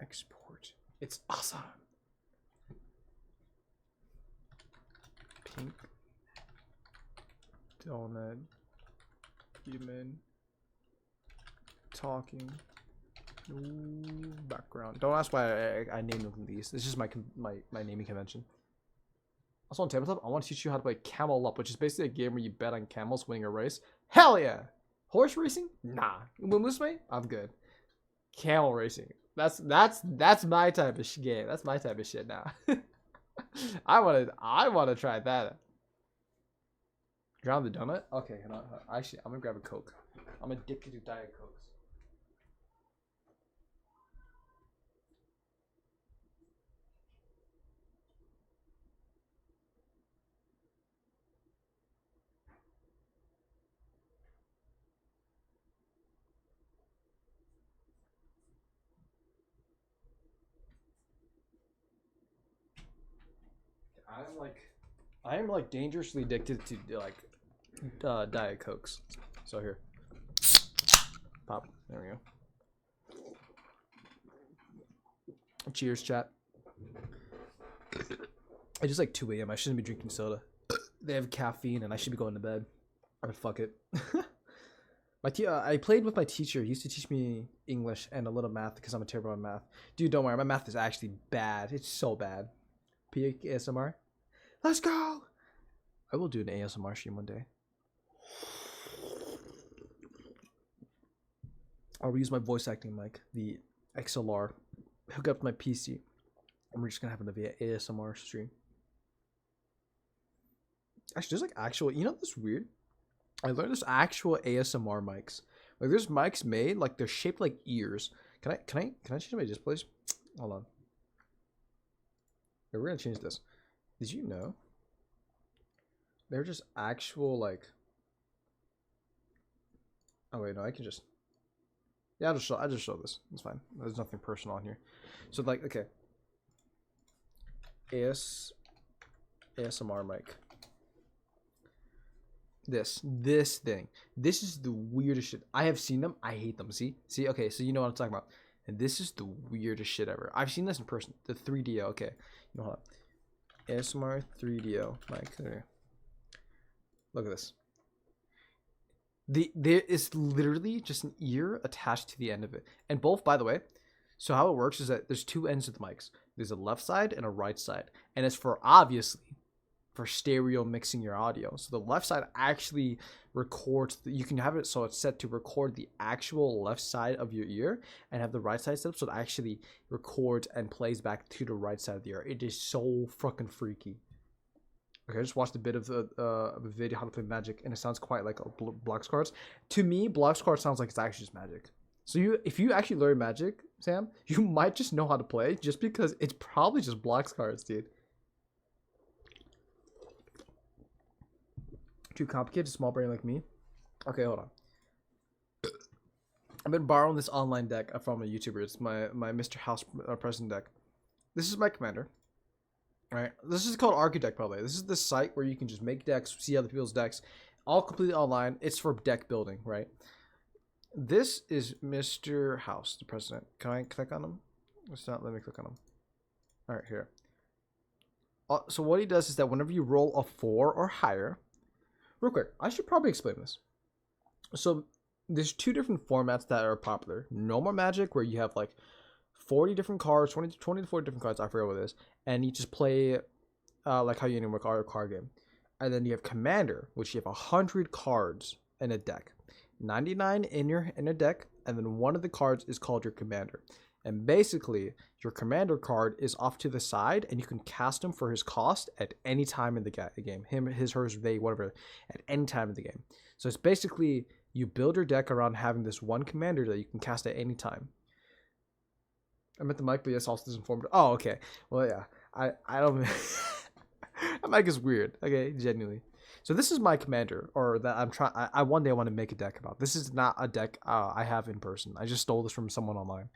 Export. It's awesome. Pink donut human talking. No background. Don't ask why I named them these. This is my naming convention. Also on tabletop, I want to teach you how to play Camel Up, which is basically a game where you bet on camels winning a race. Hell yeah! Horse racing? Nah. Win this way? I'm good. Camel racing. That's my type of game. That's my type of shit now. I wanna try that. Drown the donut? Okay, actually, I'm gonna grab a Coke. I'm addicted to Diet Cokes. I am like dangerously addicted to like Diet Cokes. So here, pop. There we go. Cheers, chat. It's just like 2 a.m. I shouldn't be drinking soda. They have caffeine, and I should be going to bed. Or fuck it. I played with my teacher. He used to teach me English and a little math because I'm a terrible at math. Dude, don't worry. My math is actually bad. It's so bad. ASMR. Let's go. I will do an ASMR stream one day. I'll use my voice acting mic, the XLR, hook up my PC, and we're just gonna have an ASMR stream. Actually, there's like actual. You know what's weird? I learned there's actual ASMR mics. Like there's mics made like they're shaped like ears. Can I change my displays? Hold on. We're gonna change this. Did you know? They're just actual like. Oh wait, no, I can just. Yeah, I just show this. It's fine. There's nothing personal on here. So like, okay. ASMR mic. This thing. This is the weirdest shit. I have seen them. I hate them. See? Okay, so you know what I'm talking about. And this is the weirdest shit ever. I've seen this in person. The 3DO. Okay. You know, hold on. ASMR 3DO mic. There. Look at this. There is literally just an ear attached to the end of it. And both, by the way, so how it works is that there's two ends of the mics. There's a left side and a right side. And it's for obviously for stereo mixing your audio. So the left side actually records, you can have it so it's set to record the actual left side of your ear and have the right side set up so it actually records and plays back to the right side of the ear. It is so fucking freaky. Okay, I just watched a bit of a video how to play Magic, and it sounds quite like blocks cards. To me, blocks cards sounds like it's actually just Magic. So if you actually learn Magic, Sam, you might just know how to play just because it's probably just blocks cards, dude. Too complicated, small brain like me. Okay, hold on. I've been borrowing this online deck from a YouTuber. It's my Mr. House President deck. This is my commander. Right, this is called Architect, by the way. This is the site where you can just make decks, see other people's decks, all completely online. It's for deck building, right? This is Mr. House, the president. Can I click on him? It's not. Let me click on him. All right, here. So what he does is that whenever you roll a 4 or higher, real quick, I should probably explain this. So there's two different formats that are popular. Normal Magic, where you have like 40 different cards, 20 to 40 different cards, I forget what it is, and you just play like how you name a card game. And then you have Commander, which you have 100 cards in a deck, 99 in a deck, and then one of the cards is called your Commander. And basically, your Commander card is off to the side, and you can cast him for his cost at any time in the game. Him, his, hers, they, whatever, at any time in the game. So it's basically you build your deck around having this one Commander that you can cast at any time. I meant the mic, but yes, also disinformed. Oh, okay. Well, yeah. I don't. That mic is weird. Okay, genuinely. So this is my commander, or that I'm trying. I one day I want to make a deck about. This is not a deck I have in person. I just stole this from someone online.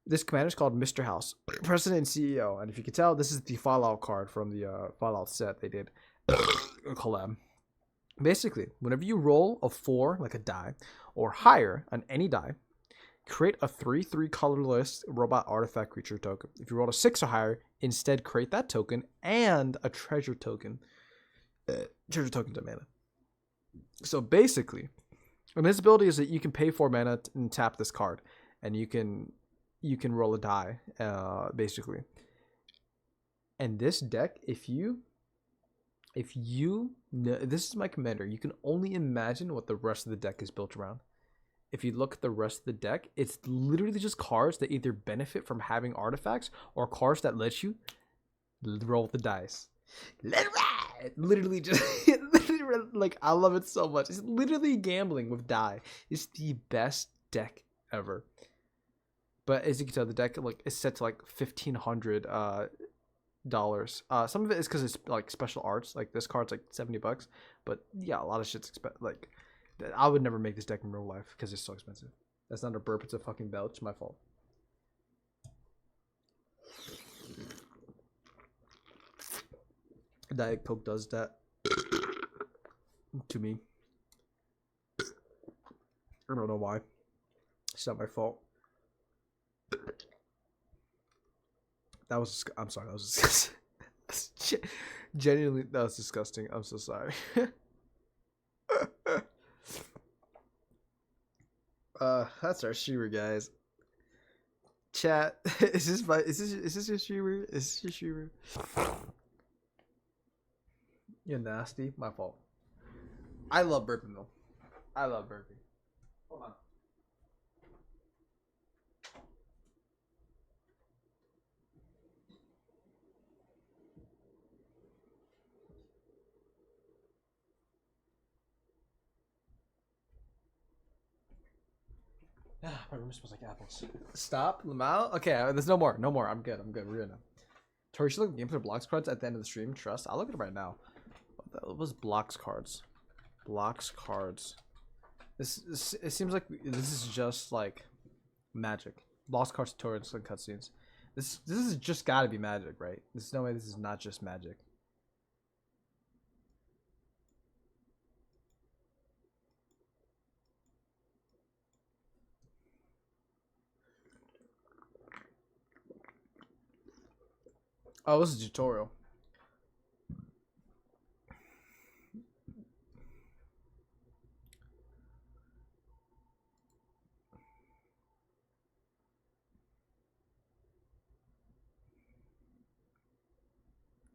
This commander is called Mr. House, President and CEO. And if you can tell, this is the Fallout card from the Fallout set they did a collab. Basically, whenever you roll a 4, like a die, or higher on any die, create a 3/3 colorless robot artifact creature token. If you roll a 6 or higher, instead create that token and a treasure token. Treasure token to mana. So basically, And his ability is that you can pay 4 mana and tap this card, and you can roll a die, basically. And this deck, if you know, this is my commander, you can only imagine what the rest of the deck is built around. If you look at the rest of the deck, it's literally just cards that either benefit from having artifacts or cards that let you roll the dice. Let it ride! Literally just like, I love it so much. It's literally gambling with die. It's the best deck ever. But as you can tell, the deck like is set to like $1,500 dollars. Some of it is because it's like special arts. Like this card's like $70, but yeah, a lot of shit's like. I would never make this deck in real life because it's so expensive. That's not a burp, it's a fucking belch. It's my fault. Diet Coke does that to me. I don't know why. It's not my fault. That was, I'm sorry, that was disgusting. Genuinely, that was disgusting. I'm so sorry. That's our streamer, guys. Chat, is this your streamer? Is this your streamer? You're nasty. My fault. I love burping though. I love burping. Hold on. My room smells like apples. Stop, Lamau. Okay, there's no more. No more. I'm good. We're good now. Tori, you should look at gameplay blocks cards at the end of the stream. Trust. I'll look at it right now. What was blocks cards? Blocks cards. This it seems like this is just like magic. Blocks cards, tutorials, and cutscenes. This is just gotta be magic, right? There's no way this is not just magic. Oh, this is a tutorial.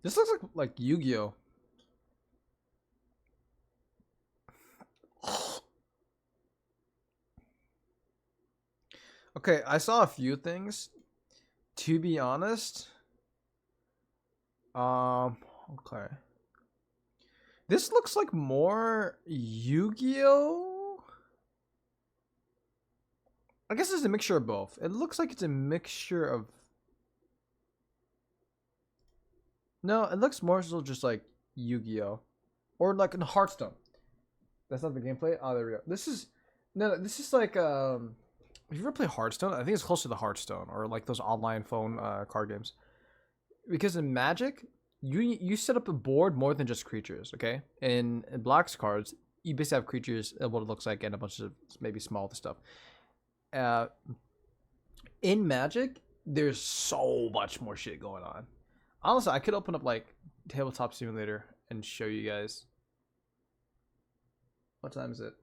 This looks like Yu-Gi-Oh. Okay, I saw a few things. To be honest, okay. This looks like more Yu-Gi-Oh. I guess it's a mixture of both. It looks like it's a mixture of. No, it looks more so just like Yu-Gi-Oh, or like in Hearthstone. That's not the gameplay. Oh, there we go. This is This is like If you ever play Hearthstone, I think it's closer to Hearthstone or like those online phone card games. Because in Magic, you set up a board more than just creatures. Okay, in blocks cards, you basically have creatures, what it looks like, and a bunch of maybe small stuff. In Magic, there's so much more shit going on. Honestly, I could open up like Tabletop Simulator and show you guys. What time is it?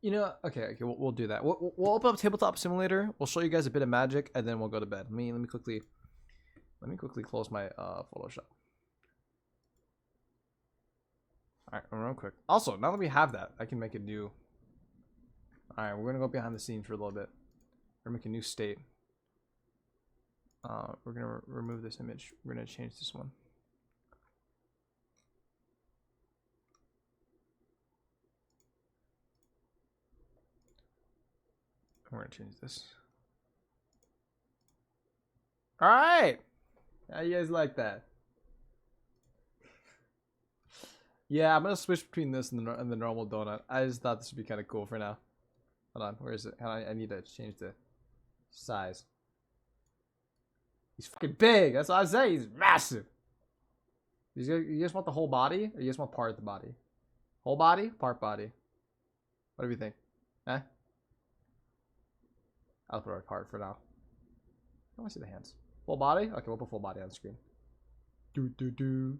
You know, okay, we'll do that. We'll open up Tabletop Simulator. We'll show you guys a bit of Magic, and then we'll go to bed. Let me quickly close my Photoshop. All right, real quick. Also, now that we have that, I can make a new. All right, we're gonna go behind the scenes for a little bit. We're gonna make a new state. We're gonna remove this image. We're gonna change this one. We're gonna change this. All right. How you guys like that? Yeah, I'm gonna switch between this and the normal donut. I just thought this would be kind of cool for now. Hold on, where is it? I need to change the size. He's fucking big. That's what I say. He's massive. You guys want the whole body, or you guys want part of the body? Whole body, part body. What do you think? Eh? I'll put our part for now. I want to see the hands. Full body? Okay, we'll put full body on the screen. Do.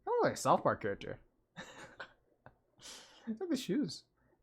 I look like a South Park character. Look at the shoes.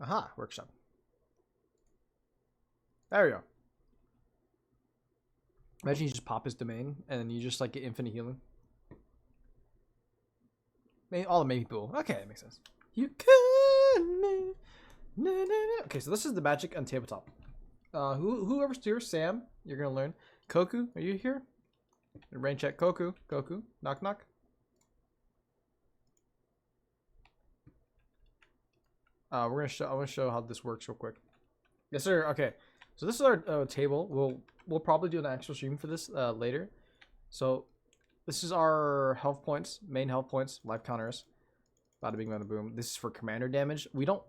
Aha, workshop. There we go. Imagine you just pop his domain and then you just like get infinite healing. All the main people. Okay, that makes sense. You can. Okay, so this is the magic on tabletop. Whoever's here, Sam, you're gonna learn. Koku, are you here? Rain check. Koku, knock knock. I'm gonna show how this works real quick. Yes, sir. Okay, so this is our table. We'll probably do an actual stream for this later. So this is our health points, main health points, life counters. Bada bing, bada boom. This is for commander damage. We don't.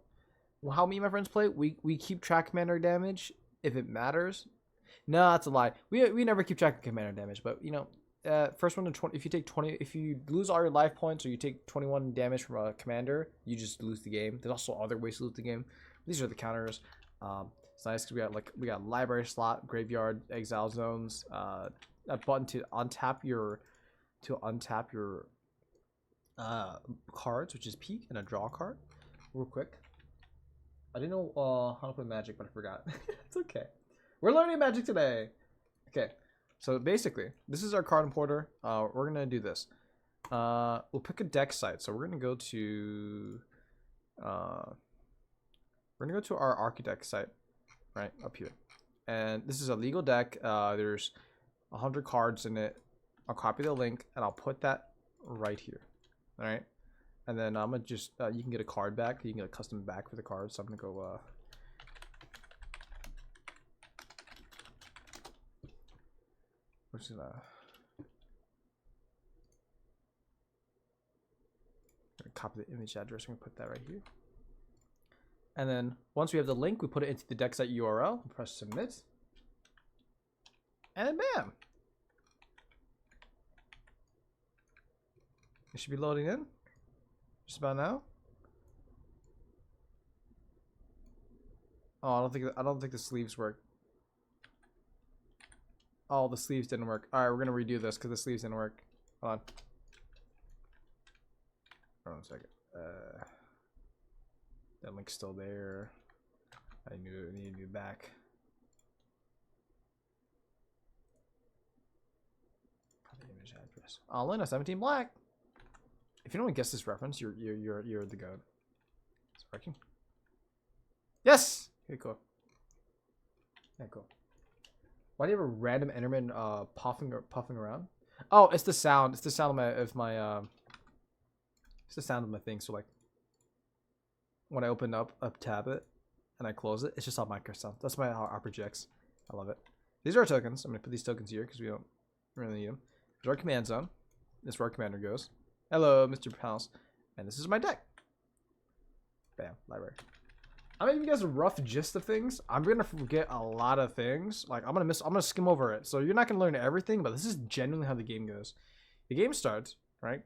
How me and my friends play? We keep track of commander damage if it matters. No, that's a lie. We never keep track of commander damage, but you know, first one to 20. If you take 20, if you lose all your life points or you take 21 damage from a commander, you just lose the game. There's also other ways to lose the game. These are the counters. It's nice because we got library slot, graveyard, exile zones. A button to untap your cards, which is peek, and a draw card. Real quick. I didn't know how to play Magic, but I forgot. It's okay. We're learning Magic today. Okay, so basically, this is our card importer. We're gonna do this. We'll pick a deck site. So we're gonna go to our architect site, right up here. And this is a legal deck. There's 100 cards in it. I'll copy the link and I'll put that right here. All right. And then I'm gonna just you can get a card back. You can get a custom back for the card. So I'm gonna go. What's gonna copy the image address. I'm gonna put that right here. And then once we have the link, we put it into the deck site URL. Press submit. And then bam. It should be loading in. Just about now. Oh, I don't think the sleeves work. Oh, the sleeves didn't work. All right, we're gonna redo this because the sleeves didn't work. Hold on. Hold on a second. That link's still there. I need to be back. Image address. Lena 17 black. If you don't guess this reference, you're the goat. It's working. Yes. Okay, cool. Yeah, cool. Why do you have a random Enderman puffing around? Oh, it's the sound. It's the sound of my it's the sound of my thing. So like when I open up a tablet and I close it, it's just all micro sound. That's my how it projects. I love it. These are our tokens. I'm gonna put these tokens here because we don't really need them. There's our command zone. This is where our commander goes. Hello, Mr. House. And this is my deck. Bam, library. I'm gonna give you guys a rough gist of things. I'm gonna forget a lot of things. Like I'm gonna skim over it. So you're not gonna learn everything, but this is genuinely how the game goes. The game starts, right?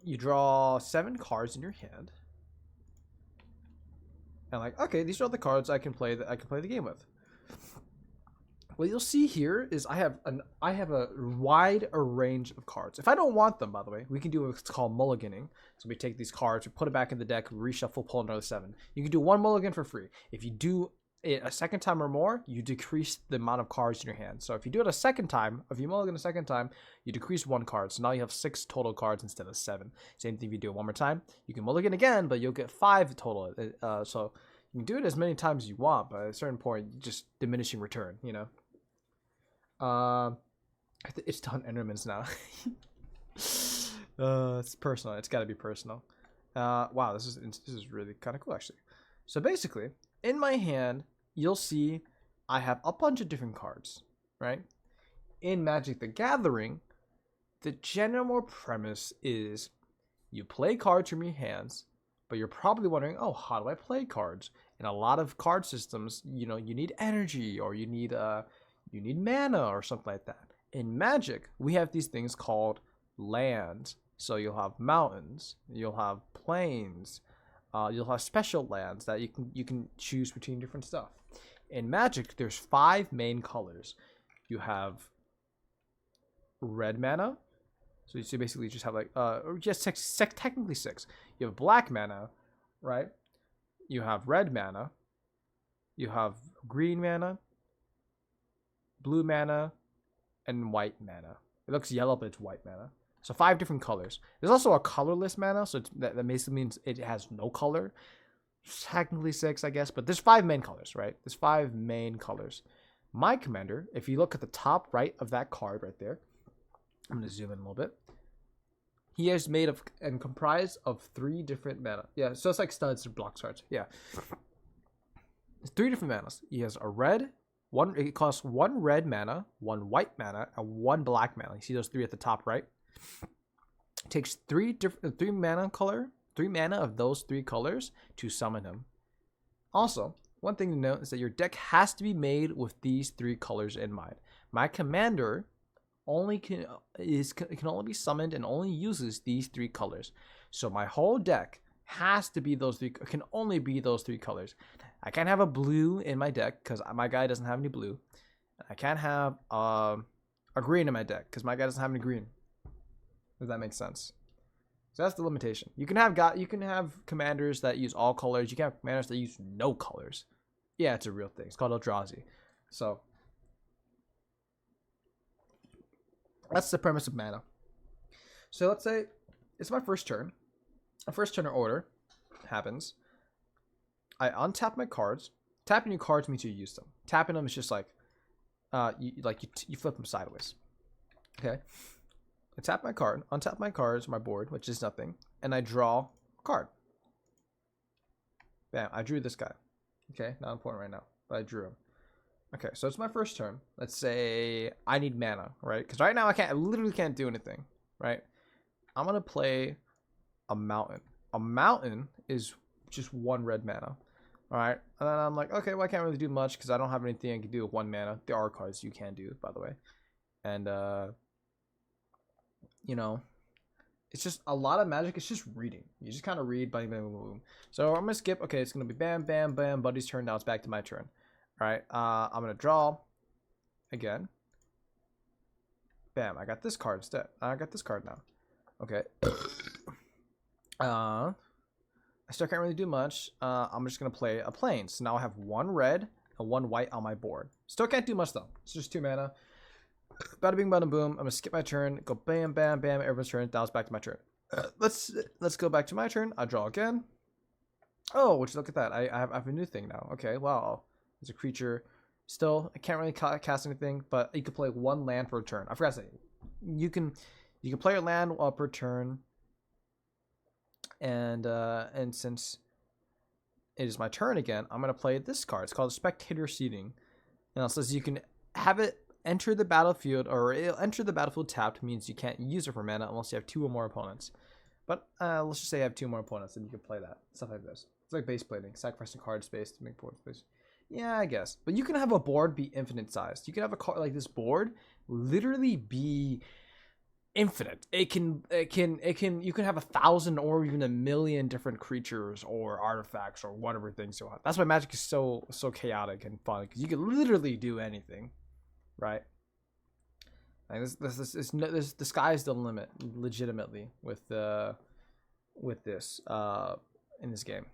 You draw 7 cards in your hand. And like, okay, these are all the cards I can play the game with. What you'll see here is I have a wide range of cards. If I don't want them, by the way, we can do what's called mulliganing. So we take these cards, we put it back in the deck, reshuffle, pull another 7. You can do 1 mulligan for free. If you do it a second time or more, you decrease the amount of cards in your hand. So if you do it a second time, if you mulligan a second time, you decrease 1 card. So now you have 6 total cards instead of 7. Same thing if you do it one more time. You can mulligan again, but you'll get 5 total. So you can do it as many times as you want, but at a certain point, just diminishing return, you know? It's done Endermans now. It's personal. It's got to be personal. Wow, this is really kind of cool actually. So basically, in my hand, you'll see I have a bunch of different cards, right? In Magic the Gathering, the general premise is you play cards from your hands, but you're probably wondering, oh, how do I play cards? In a lot of card systems, you know, you need energy or you need mana or something like that. In Magic, we have these things called lands. So you'll have mountains, you'll have plains, you'll have special lands that you can choose between different stuff. In Magic, there's 5 main colors. You have red mana, so you basically just have like just technically 6. You have black mana, right? You have red mana, you have green mana, blue mana, and white mana. It looks yellow, but it's white mana. So 5 different colors. There's also a colorless mana, so that basically means it has no color. Technically 6, I guess, but there's 5 main colors, right? There's 5 main colors. My commander, if you look at the top right of that card right there, I'm going to zoom in a little bit. He is made of and comprised of 3 different mana. Yeah, so it's like studs and block cards. Yeah. It's 3 different manas. He has a red, it costs 1 red mana, 1 white mana, and 1 black mana. You see those 3 at the top right? It takes 3 mana of those 3 colors to summon him. Also, one thing to note is that your deck has to be made with these 3 colors in mind. My commander can only be summoned and only uses these 3 colors. So my whole deck has to be can only be those 3 colors. I can't have a blue in my deck because my guy doesn't have any blue. I can't have a green in my deck because my guy doesn't have any green. Does that make sense? So that's the limitation. You can have commanders that use all colors. You can have commanders that use no colors. Yeah, it's a real thing. It's called Eldrazi. So that's the premise of mana. So let's say it's my first turn. A first turn order happens. I untap my cards. Tapping your cards means you use them. Tapping them is just like, you flip them sideways. Okay. I tap my card, untap my cards, my board, which is nothing, and I draw a card. Bam, I drew this guy. Okay, not important right now, but I drew him. Okay, so it's my first turn. Let's say I need mana, right? Because right now I literally can't do anything, right? I'm gonna play a mountain. A mountain is just 1 red mana. All right, and then I'm like, okay, well I can't really do much because I don't have anything I can do with 1 mana. There are cards you can do, by the way, and you know, it's just a lot of Magic. It's just reading. You just kind of read, bam, bam, boom, boom. So I'm gonna skip. Okay, it's gonna be bam, bam, bam. Buddy's turn. Now it's back to my turn. All right. I'm gonna draw again. Bam. I got this card instead. I got this card now. Okay. I still can't really do much. I'm just gonna play a plane. So now I have 1 red and 1 white on my board. Still can't do much though. It's just 2 mana. Bada bing, bada boom. I'm gonna skip my turn. Go bam, bam, bam. Everyone's turn. Now it's back to my turn. Let's go back to my turn. I draw again. Oh, would you look at that? I have a new thing now. Okay, wow. There's a creature. Still, I can't really cast anything, but you can play 1 land per turn. I forgot to say, you can play a land per turn. And since it is my turn again, I'm gonna play this card. It's called Spectator Seating. And it says you can have it enter the battlefield, or it'll enter the battlefield tapped, means you can't use it for mana unless you have 2 or more opponents. But let's just say I have 2 more opponents, and you can play that. Stuff like this. It's like base plating, sacrificing card space to make board space. Yeah, I guess. But you can have a board be infinite sized. You can have a card like this board literally be infinite. You can have 1,000 or even 1,000,000 different creatures or artifacts or whatever things you want. That's why Magic is so chaotic and fun, because you can literally do anything, right? Like the sky's the limit, legitimately, with this in this game.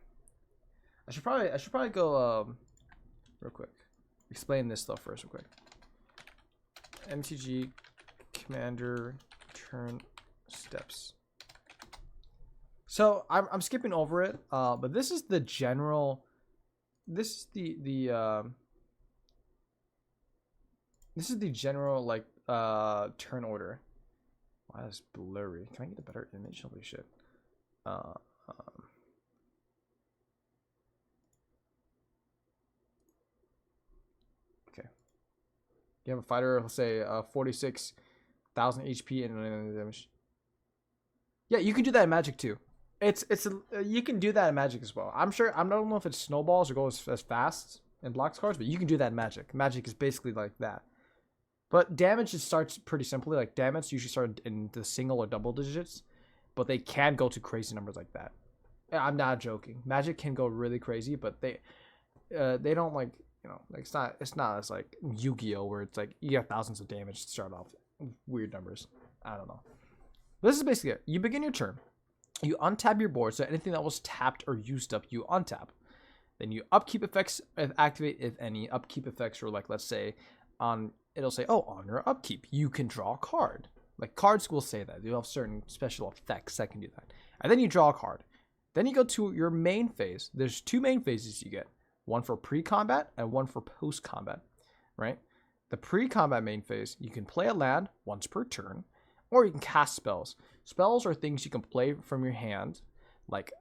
I should probably go real quick. Explain this stuff first, real quick. MTG Commander turn steps. So I'm skipping over it, but this is the general. This is the general like turn order. Wow, that's blurry. Can I get a better image? Holy shit. Okay. You have a fighter, let's say 46,000 HP and damage. Yeah, you can do that in Magic too. You can do that in Magic as well. I'm sure. I don't know if it snowballs or goes as fast in blocks cards, but you can do that in Magic. Magic is basically like that. But damage just starts pretty simply. Like damage usually start in the single or double digits, but they can go to crazy numbers like that. I'm not joking. Magic can go really crazy, but they don't like, you know, like it's not as like Yu-Gi-Oh where it's like you have thousands of damage to start off. Weird numbers. I don't know. This is basically it. You begin your turn. You untap your board, so anything that was tapped or used up, you untap. Then you upkeep effects activate, if any. Upkeep effects are like, let's say, it'll say, oh, on your upkeep, you can draw a card. Like cards will say that. You have certain special effects that can do that. And then you draw a card. Then you go to your main phase. There's 2 main phases you get. One for pre-combat and one for post-combat, right? The pre-combat main phase, you can play a land once per turn, or you can cast spells. Spells are things you can play from your hand, like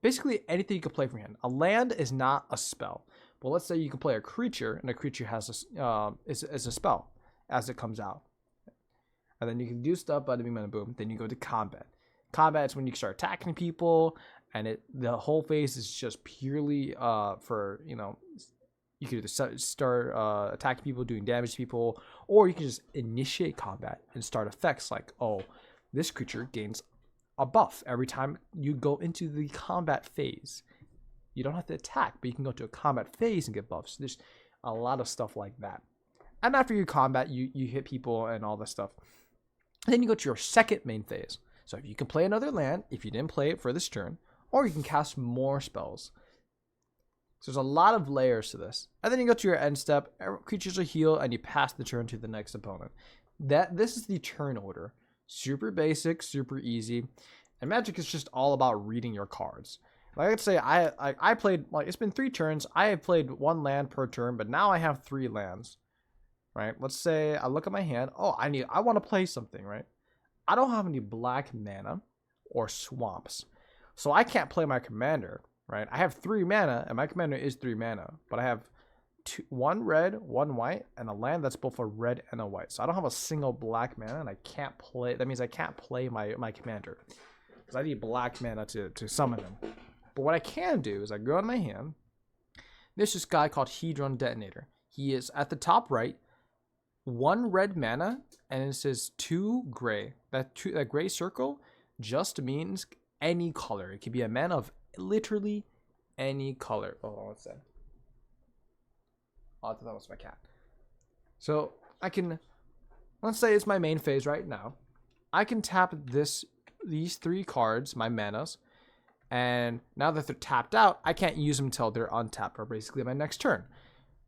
basically anything you can play from your hand. A land is not a spell, but let's say you can play a creature, and a creature has is a spell as it comes out, and then you can do stuff. Bada bing, bada boom. Then you go to combat. Combat is when you start attacking people, and the whole phase is just purely for you can either start attacking people, doing damage to people, or you can just initiate combat and start effects like, oh, this creature gains a buff every time you go into the combat phase. You don't have to attack, but you can go to a combat phase and get buffs. There's a lot of stuff like that. And after your combat, you hit people and all this stuff. And then you go to your second main phase. So if you can play another land, if you didn't play it for this turn, or you can cast more spells. So there's a lot of layers to this. And then you go to your end step, creatures are healed, and you pass the turn to the next opponent. This is the turn order. Super basic, super easy. And Magic is just all about reading your cards. Like I'd say I played, like, it's been 3 turns. I have played 1 land per turn, but now I have 3 lands. Right? Let's say I look at my hand. Oh, I want to play something, right? I don't have any black mana or swamps. So I can't play my commander, right? I have 3 mana, and my commander is 3 mana, but I have 1 red, 1 white, and a land that's both a red and a white. So I don't have a single black mana, and I can't play. That means I can't play my commander, because I need black mana to summon him. But what I can do is I go in my hand. There's this guy called Hedron Detonator. He is at the top right, 1 red mana, and it says 2 gray. That gray circle just means any color. It can be a mana of literally any color. Oh, what's that? Oh, I thought that was my cat. So I can, let's say it's my main phase right now. I can tap these 3 cards, my manas, and now that they're tapped out, I can't use them until they're untapped, or basically my next turn.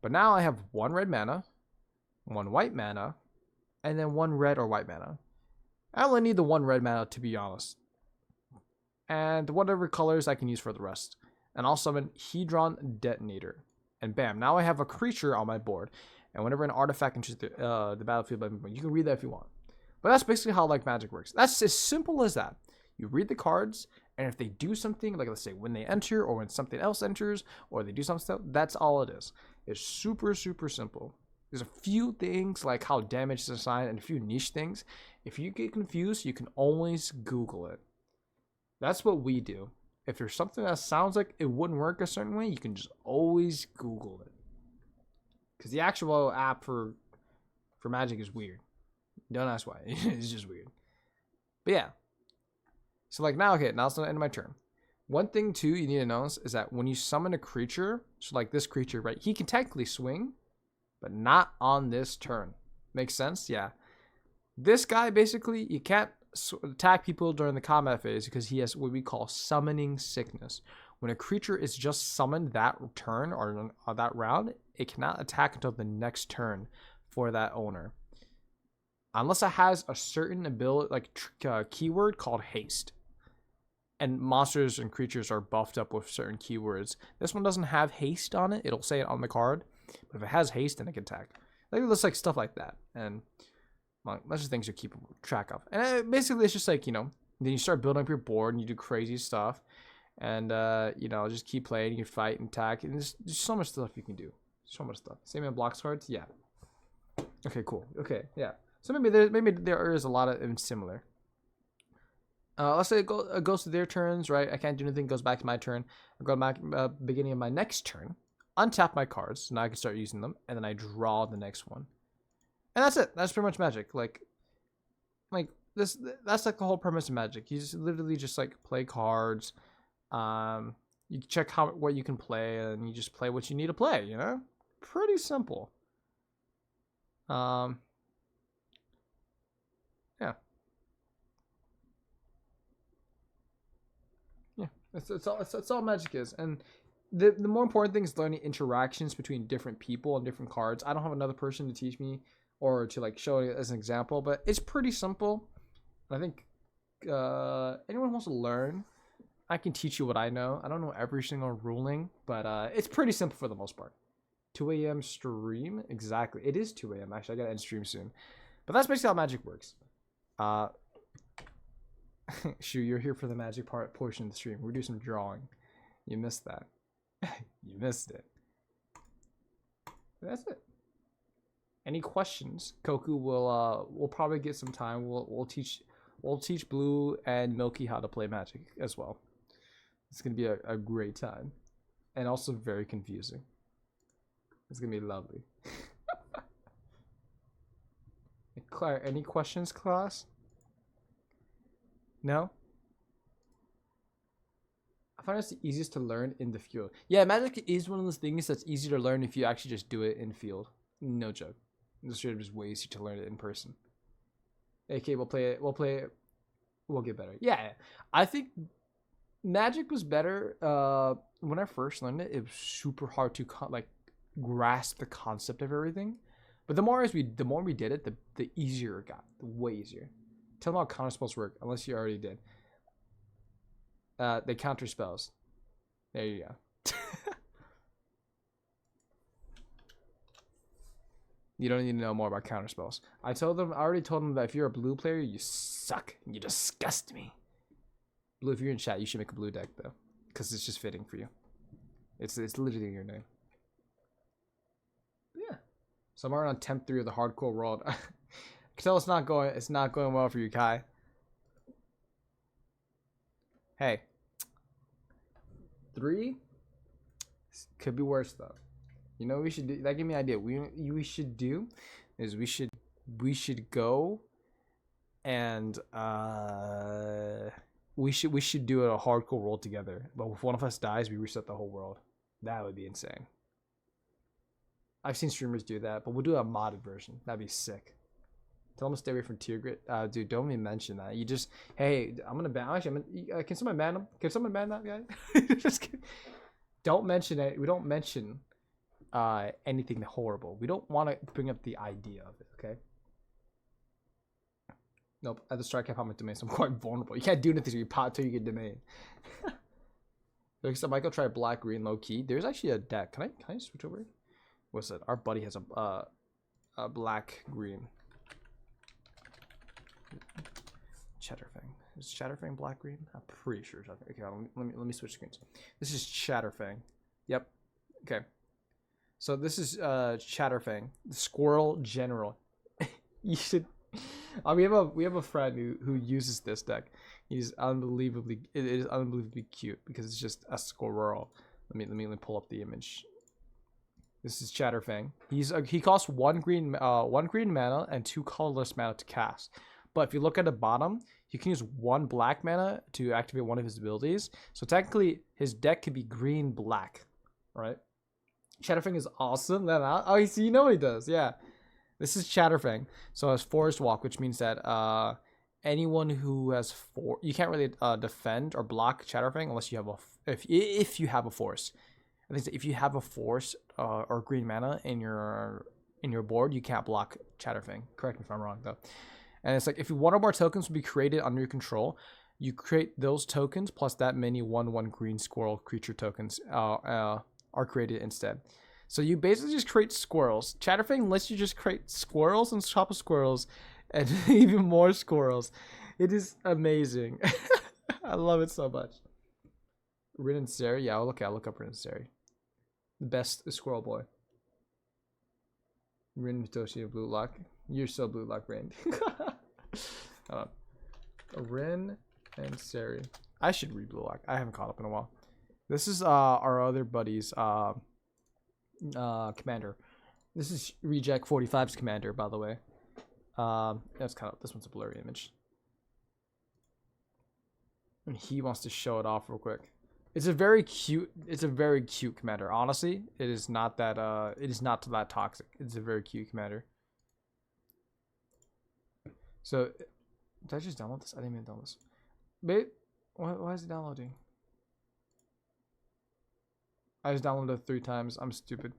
But now I have 1 red mana, 1 white mana, and then 1 red or white mana. I only need the 1 red mana, to be honest. And whatever colors I can use for the rest. And I'll summon Hedron Detonator. And bam, now I have a creature on my board. And whenever an artifact enters the battlefield, you can read that if you want. But that's basically how Magic works. That's as simple as that. You read the cards, and if they do something, like let's say when they enter, or when something else enters, or they do something, that's all it is. It's super, super simple. There's a few things like how damage is assigned and a few niche things. If you get confused, you can always Google it. That's what we do. If there's something that sounds like it wouldn't work a certain way, you can just always Google it. Because the actual app for Magic is weird. Don't ask why. It's just weird. But yeah. So like now, okay, now it's the end of my turn. One thing too you need to know is that when you summon a creature, so like this creature, right, he can technically swing, but not on this turn. Makes sense? Yeah. This guy, basically, you can't attack people during the combat phase because he has what we call summoning sickness. When a creature is just summoned that turn or that round, it cannot attack until the next turn for that owner. Unless it has a certain ability, like keyword called haste. And monsters and creatures are buffed up with certain keywords. This one doesn't have haste on it. It'll say it on the card. But if it has haste, then it can attack. Like it looks like stuff like that. And well, that's just things you keep track of. And basically, it's just like, then you start building up your board and you do crazy stuff. And, just keep playing. You fight and attack. And there's so much stuff you can do. So much stuff. Same in blocks cards? Yeah. Okay, cool. Okay, yeah. So maybe there is a lot of similar. Let's say it goes to their turns, right? I can't do anything. It goes back to my turn. I go back beginning of my next turn. Untap my cards, so now I can start using them, and then I draw the next one. And that's it. That's pretty much Magic. Like this. That's like the whole premise of Magic. You just literally just like play cards. You check what you can play, and you just play what you need to play. Pretty simple. Yeah. It's all Magic is. And the more important thing is learning interactions between different people and different cards. I don't have another person to teach me or to like show it as an example, but it's pretty simple. I think anyone who wants to learn, I can teach you what I know. I don't know every single ruling, but it's pretty simple for the most part. 2 a.m. stream? Exactly. It is 2 a.m. Actually, I gotta end stream soon. But that's basically how Magic works. Shu, you're here for the Magic portion of the stream. We're doing some drawing. You missed that. You missed it. But that's it. Any questions? Koku will probably get some time. We'll teach Blue and Milky how to play Magic as well. It's gonna be a great time, and also very confusing. It's gonna be lovely. Claire, any questions, class? No? I find it's the easiest to learn in the field. Yeah, Magic is one of those things that's easy to learn if you actually just do it in field. No joke. It's just way easier to learn it in person. Okay, we'll play it. We'll get better. Yeah, I think Magic was better when I first learned it. It was super hard to grasp the concept of everything. But the more we did it, the easier it got. The way easier. Tell them how counter spells work, unless you already did. They counter spells. There you go. You don't need to know more about counter spells. I already told them that if you're a blue player, you suck. You disgust me. Blue, if you're in chat, you should make a blue deck though, because it's just fitting for you. It's literally your name. Yeah. So I'm already on temp 3 of the hardcore world. I can tell it's not going well for you, Kai. Hey. 3 could be worse though. You know what we should do? That gave me an idea. We should do is we should go and we should do a hardcore roll together. But if one of us dies, we reset the whole world. That would be insane. I've seen streamers do that, but we'll do a modded version. That'd be sick. Tell them to stay away from tier grid. Dude, don't even mention that. You just, hey, I'm gonna ban. Actually, can someone ban him? Can someone ban that guy? Just kidding. Don't mention it. We don't mention anything horrible. We don't want to bring up the idea of it. Okay. Nope. At the start, I can't pop my domain, so I'm quite vulnerable. You can't do anything till you pop till you get domain. Like so, Michael tried black green low key. There's actually a deck. Can I switch over? What's it? Our buddy has a black green. Chatterfang. Is Chatterfang black green? I'm pretty sure. Okay, let me switch screens. This is Chatterfang. Yep. Okay. So this is Chatterfang, the Squirrel General. You should. We have a friend who uses this deck. It is unbelievably cute because it's just a squirrel. Let me pull up the image. This is Chatterfang. He costs one green mana and 2 colorless mana to cast. But if you look at the bottom, he can use 1 black mana to activate one of his abilities. So technically, his deck could be green-black, right? Chatterfang is awesome. Oh, you see, you know what he does. Yeah. This is Chatterfang. So it has Forest Walk, which means that anyone who has you can't really defend or block Chatterfang unless you have if you have a force. I think if you have a force or green mana in your board, you can't block Chatterfang. Correct me if I'm wrong though. And it's like if 1 or more tokens will be created under your control, you create those tokens plus that many 1/1 green squirrel creature tokens are created instead. So you basically just create squirrels. Chatterfang lets you just create squirrels and top of squirrels and even more squirrels. It is amazing. I love it so much. Rin and Sari, yeah, I'll look up Rin and Sari. The best squirrel boy. Rin Mitoshi Blue Lock. You're so Blue Lock, Rin. Rin and Sari. I should read Blue Lock. I haven't caught up in a while. This is our other buddy's commander. This is Reject 45's commander, by the way. That's kind of, this one's a blurry image. And he wants to show it off real quick. It's a very cute commander. Honestly, it is not that that toxic. It's a very cute commander. So, did I just download this? I didn't even download this. Babe, why is it downloading? I just downloaded it 3 times. I'm stupid.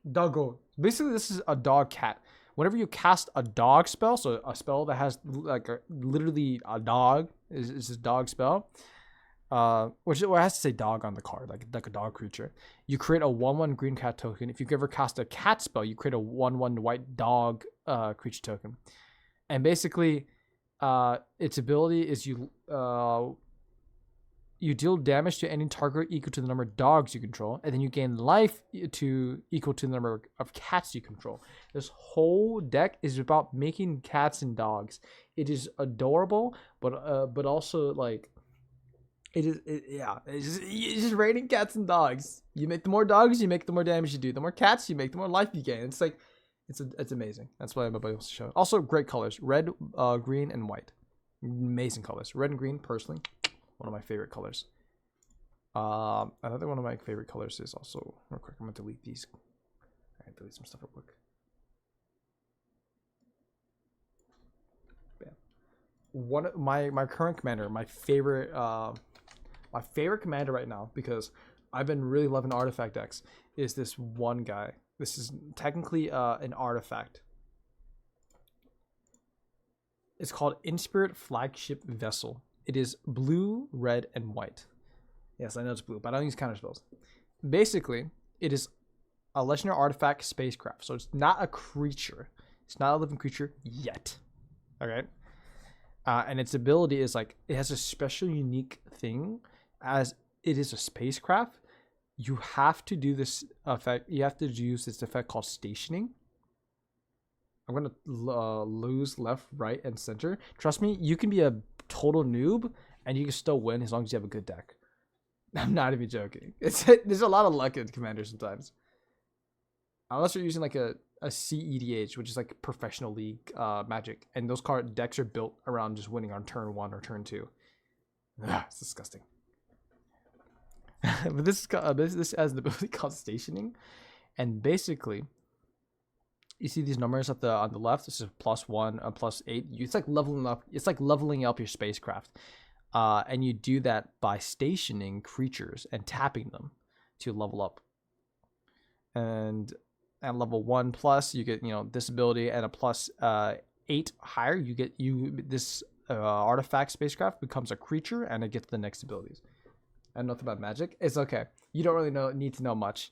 Doggo. Basically, this is a dog cat. Whenever you cast a dog spell, so a spell that has like literally a dog is a dog spell, which it has to say dog on the card, like a dog creature. You create a 1/1 green cat token. If you ever cast a cat spell, you create a 1/1 white dog creature token. And basically, its ability is you deal damage to any target equal to the number of dogs you control, and then you gain life equal to the number of cats you control. This whole deck is about making cats and dogs. It is adorable, but also like it's just raining cats and dogs. You make the more dogs, you make the more damage you do. The more cats you make, the more life you gain. It's like it's amazing. That's why my buddy wants to show. Also, great colors: red, green, and white. Amazing colors. Red and green, personally, one of my favorite colors. Another one of my favorite colors is also, real quick, I'm gonna delete these. All right, delete some stuff real quick. Bam. One of my current commander, my favorite commander right now, because I've been really loving artifact decks, is this one guy. This is technically an artifact. It's called Inspirit Flagship Vessel. It is blue, red, and white. Yes, I know it's blue, but I don't use counter spells. Basically, it is a legendary artifact spacecraft. So it's not a creature. It's not a living creature yet. Okay? And its ability is like, it has a special unique thing. As it is a spacecraft, you have to do this effect. You have to use this effect called stationing. I'm going to lose left, right, and center. Trust me, you can be a total noob and you can still win as long as you have a good deck. I'm not even joking. There's a lot of luck in Commander sometimes. Unless you're using like a CEDH, which is like professional league Magic. And those card decks are built around just winning on turn 1 or turn 2. It's disgusting. But this has the ability called stationing. And basically, you see these numbers on the left. This is +1 and +8. It's like leveling up. It's like leveling up your spacecraft, and you do that by stationing creatures and tapping them to level up. And at level 1+, you get this ability, and a +8 higher, you get this artifact spacecraft becomes a creature, and it gets the next abilities. I know nothing about Magic. It's okay. You don't really need to know much.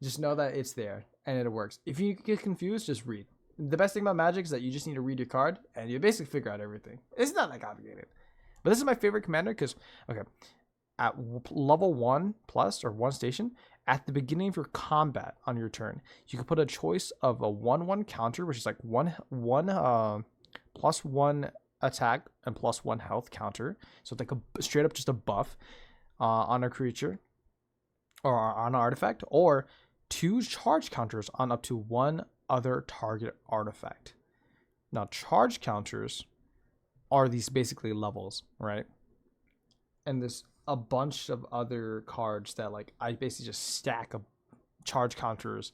Just know that it's there and it works. If you get confused, just read. The best thing about Magic is that you just need to read your card and you basically figure out everything. It's not that complicated. But this is my favorite commander because, okay, at level 1+ or 1 station, at the beginning of your combat on your turn, you can put a choice of a 1/1 counter, which is like one +1 attack and +1 health counter. So it's like a straight up just a buff on a creature or on an artifact, or 2 charge counters on up to 1 other target artifact. Now, charge counters are these basically levels, right? And there's a bunch of other cards that like I basically just stack a charge counters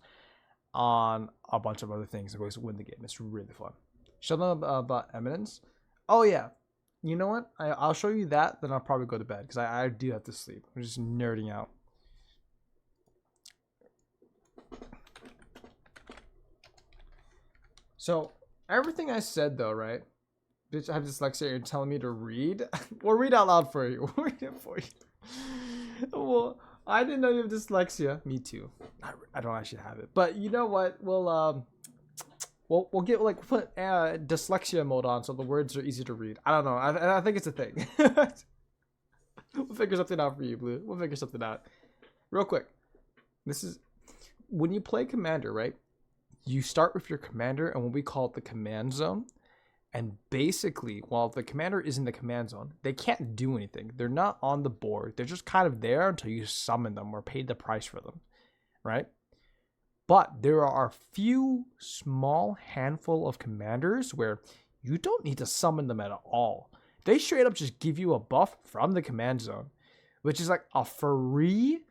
on a bunch of other things and win the game. It's really fun. Show them about Eminence. Oh yeah, you know what? I'll show you that. Then I'll probably go to bed because I do have to sleep. I'm just nerding out. So everything I said though, right? Bitch, I have dyslexia. You're telling me to read? We'll read out loud for you. We'll read it for you. Well, I didn't know you have dyslexia. Me too. I don't actually have it, but you know what? We'll get like put dyslexia mode on so the words are easy to read. I don't know. I think it's a thing. We'll figure something out for you, Blue. We'll figure something out. Real quick. This is when you play Commander, right? You start with your commander and what we call it the command zone. And basically, while the commander is in the command zone, they can't do anything. They're not on the board. They're just kind of there until you summon them or pay the price for them, right? But there are a few small handful of commanders where you don't need to summon them at all. They straight up just give you a buff from the command zone, which is like a free,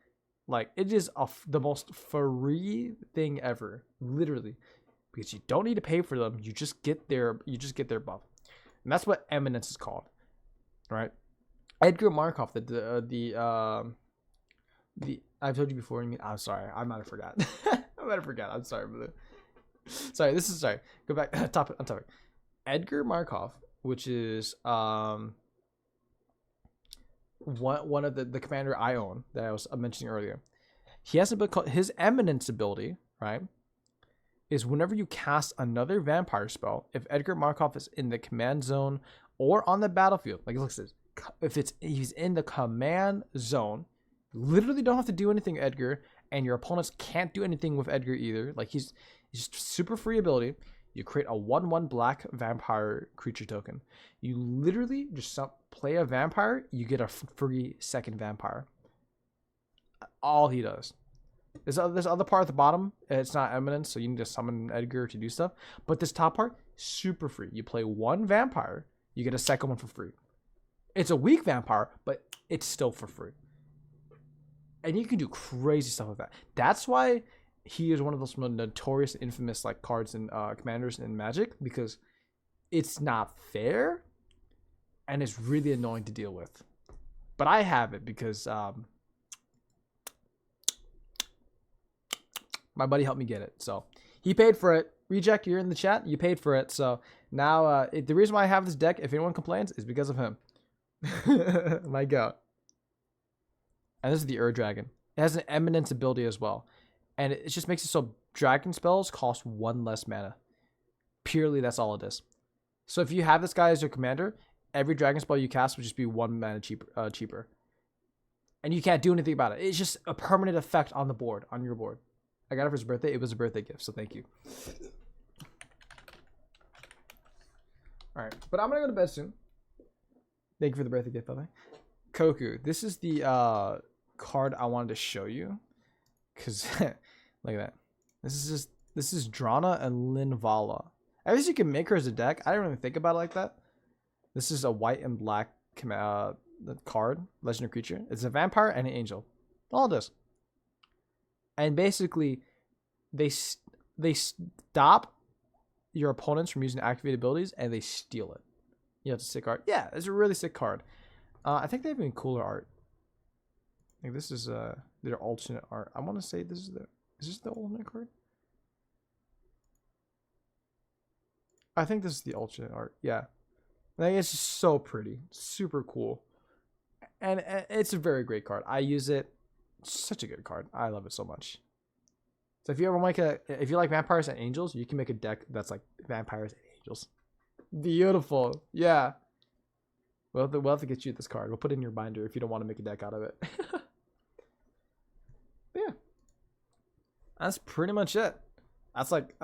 like it is the most free thing ever, literally. Because you don't need to pay for them, you just get their buff, and that's what Eminence is called, right? Edgar Markov, the I've told you before. I'm sorry, I might have forgot. I might have forgot. I'm sorry, brother. Sorry, this is sorry. Go back topic on topic. Edgar Markov, which is one of the commander I own that I was mentioning earlier. He has a book called his Eminence ability, right? Is whenever you cast another vampire spell, if Edgar Markov is in the command zone or on the battlefield, like look at this, if he's in the command zone, literally don't have to do anything, Edgar, and your opponents can't do anything with Edgar either. Like he's just super free ability. You create a 1/1 black vampire creature token. You literally just play a vampire, you get a free second vampire. All he does. There's other part at the bottom. It's not eminence, so you need to summon Edgar to do stuff. But this top part, super free. You play one vampire, you get a second one for free. It's a weak vampire, but it's still for free. And you can do crazy stuff with that. That's why he is one of those notorious, infamous like cards and commanders in Magic, because it's not fair, and it's really annoying to deal with. But I have it because my buddy helped me get it, so he paid for it. Reject, you're in the chat. You paid for it, so now the reason why I have this deck, if anyone complains, is because of him. My God. And this is the Dragon. It has an Eminence ability as well, and it just makes it so dragon spells cost 1 less mana. Purely, that's all it is. So if you have this guy as your commander, every dragon spell you cast would just be 1 mana cheaper. And you can't do anything about it. It's just a permanent effect on the board, on your board. I got it for his birthday. It was a birthday gift, so thank you. All right, but I'm gonna go to bed soon. Thank you for the birthday gift, by the way. Koku, this is the card I wanted to show you, because look at that. This is Drana and Linvala. I guess you can make her as a deck. I didn't really think about it like that. This is a white and black card, legendary creature. It's a vampire and an angel. All it is. And basically, they stop your opponents from using activated abilities, and they steal it. You have to sick art. Yeah, it's a really sick card. I think they have even cooler art. Like this is their alternate art. I want to say is this the alternate card? I think this is the alternate art. Yeah, I think it's just so pretty, super cool, and it's a very great card. I use it. It's such a good card. I love it so much. So if you ever make if you like vampires and angels, you can make a deck that's like vampires and angels. Beautiful. Yeah. We'll have to get you this card. We'll put it in your binder if you don't want to make a deck out of it. Yeah. That's pretty much it. That's like,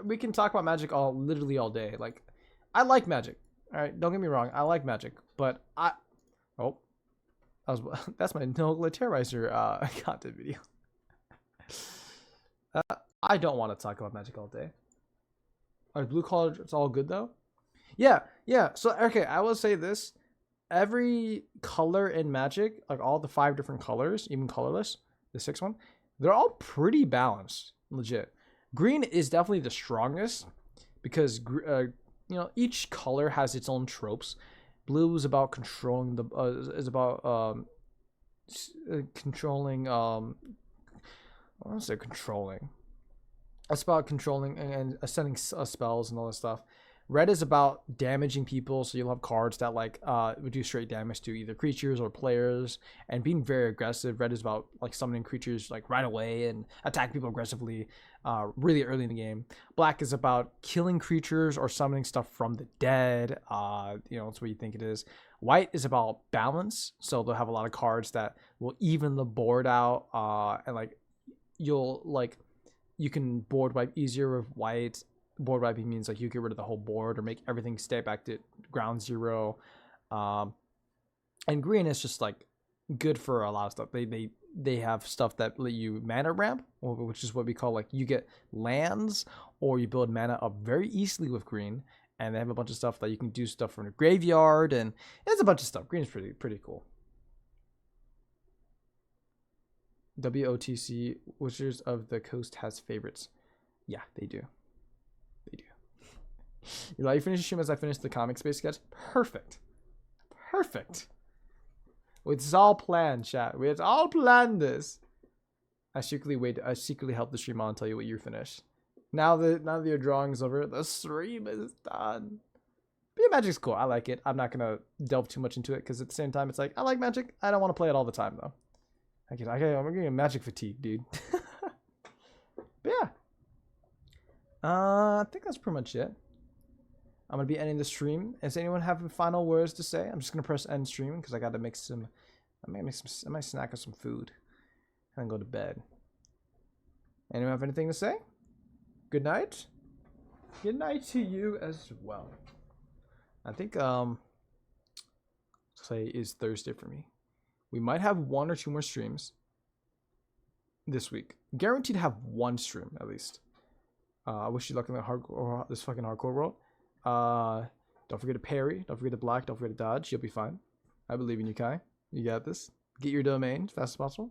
we can talk about Magic literally all day. Like, I like Magic. All right, don't get me wrong. I like Magic, but that's my No Terrorizer content video. I don't want to talk about Magic all day. Are blue cards all good though? Yeah. So okay, I will say this: every color in Magic, like all the 5 different colors, even colorless, the 6th one, they're all pretty balanced. Legit. Green is definitely the strongest because each color has its own tropes. Blue is about controlling controlling. I want to say controlling. It's about controlling and sending spells and all that stuff. Red is about damaging people, so you'll have cards that like would do straight damage to either creatures or players, and being very aggressive. Red is about like summoning creatures like right away and attack people aggressively really early in the game. Black is about killing creatures or summoning stuff from the dead. That's what you think it is. White is about balance, so they'll have a lot of cards that will even the board out, and like you can board wipe easier with white. Board wiping means like you get rid of the whole board or make everything stay back to ground zero. And green is just like good for a lot of stuff. They have stuff that let you mana ramp, which is what we call like you get lands or you build mana up very easily with green. And they have a bunch of stuff that you can do stuff from the graveyard, and it's a bunch of stuff. Green is pretty cool. WOTC Wizards of the Coast has favorites. Yeah, they do. You finish the stream as I finish the comic space sketch? Perfect. It's all planned, chat. It's all planned. This. I secretly helped the stream on and tell you what you finished. Now that your drawing's over, the stream is done. But yeah, Magic's cool. I like it. I'm not gonna delve too much into it because at the same time, it's like I like Magic. I don't want to play it all the time though. I'm getting Magic fatigue, dude. But yeah, I think that's pretty much it. I'm gonna be ending the stream. Does anyone have final words to say? I'm just gonna press end stream because I gotta make some. I might snack on some food and then go to bed. Anyone have anything to say? Good night. Good night to you as well. I think today is Thursday for me. We might have 1 or 2 more streams this week. Guaranteed to have 1 stream at least. I wish you luck in the hardcore, this fucking hardcore world. Don't forget to parry. Don't forget to block. Don't forget to dodge. You'll be fine. I believe in you, Kai. You got this. Get your domain as fast as possible.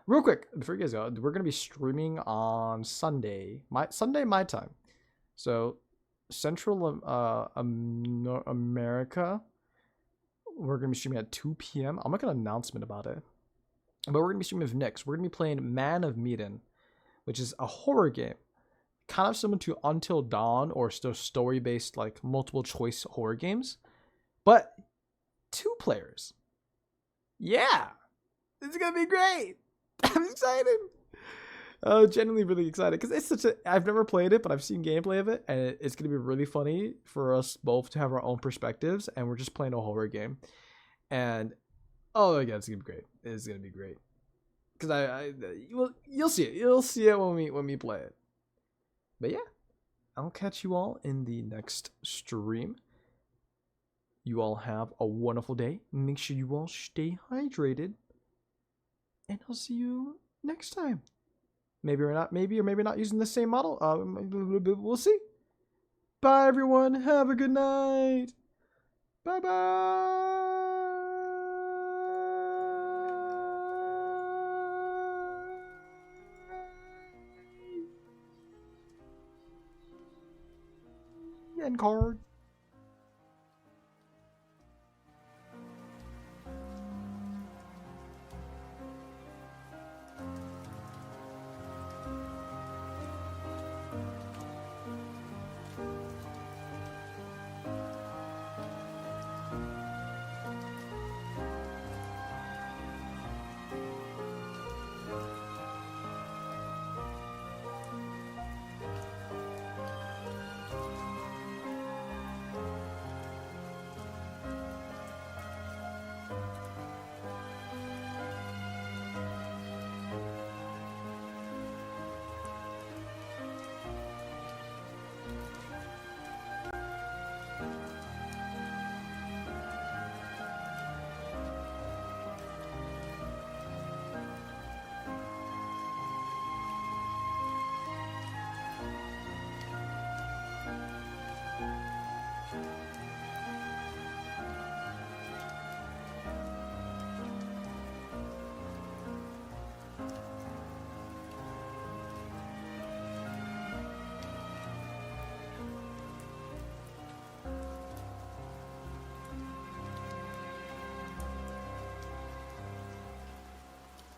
Real quick, before you guys go, we're gonna be streaming on Sunday. Sunday my time. So Central America. We're gonna be streaming at 2 p.m. I'll make an announcement about it. But we're gonna be streaming with Nyx. We're gonna be playing Man of Medan, which is a horror game. Kind of similar to Until Dawn or still story-based like multiple choice horror games. But 2 players. Yeah. It's gonna be great. I'm excited. Genuinely really excited because it's such a. I've never played it, but I've seen gameplay of it, and it's gonna be really funny for us both to have our own perspectives, and we're just playing a horror game, and oh my god, it's gonna be great. It's gonna be great because you'll see it. You'll see it when we play it. But yeah, I'll catch you all in the next stream. You all have a wonderful day. Make sure you all stay hydrated. And I'll see you next time. Maybe or maybe not using the same model. We'll see. Bye, everyone. Have a good night. Bye-bye. End card.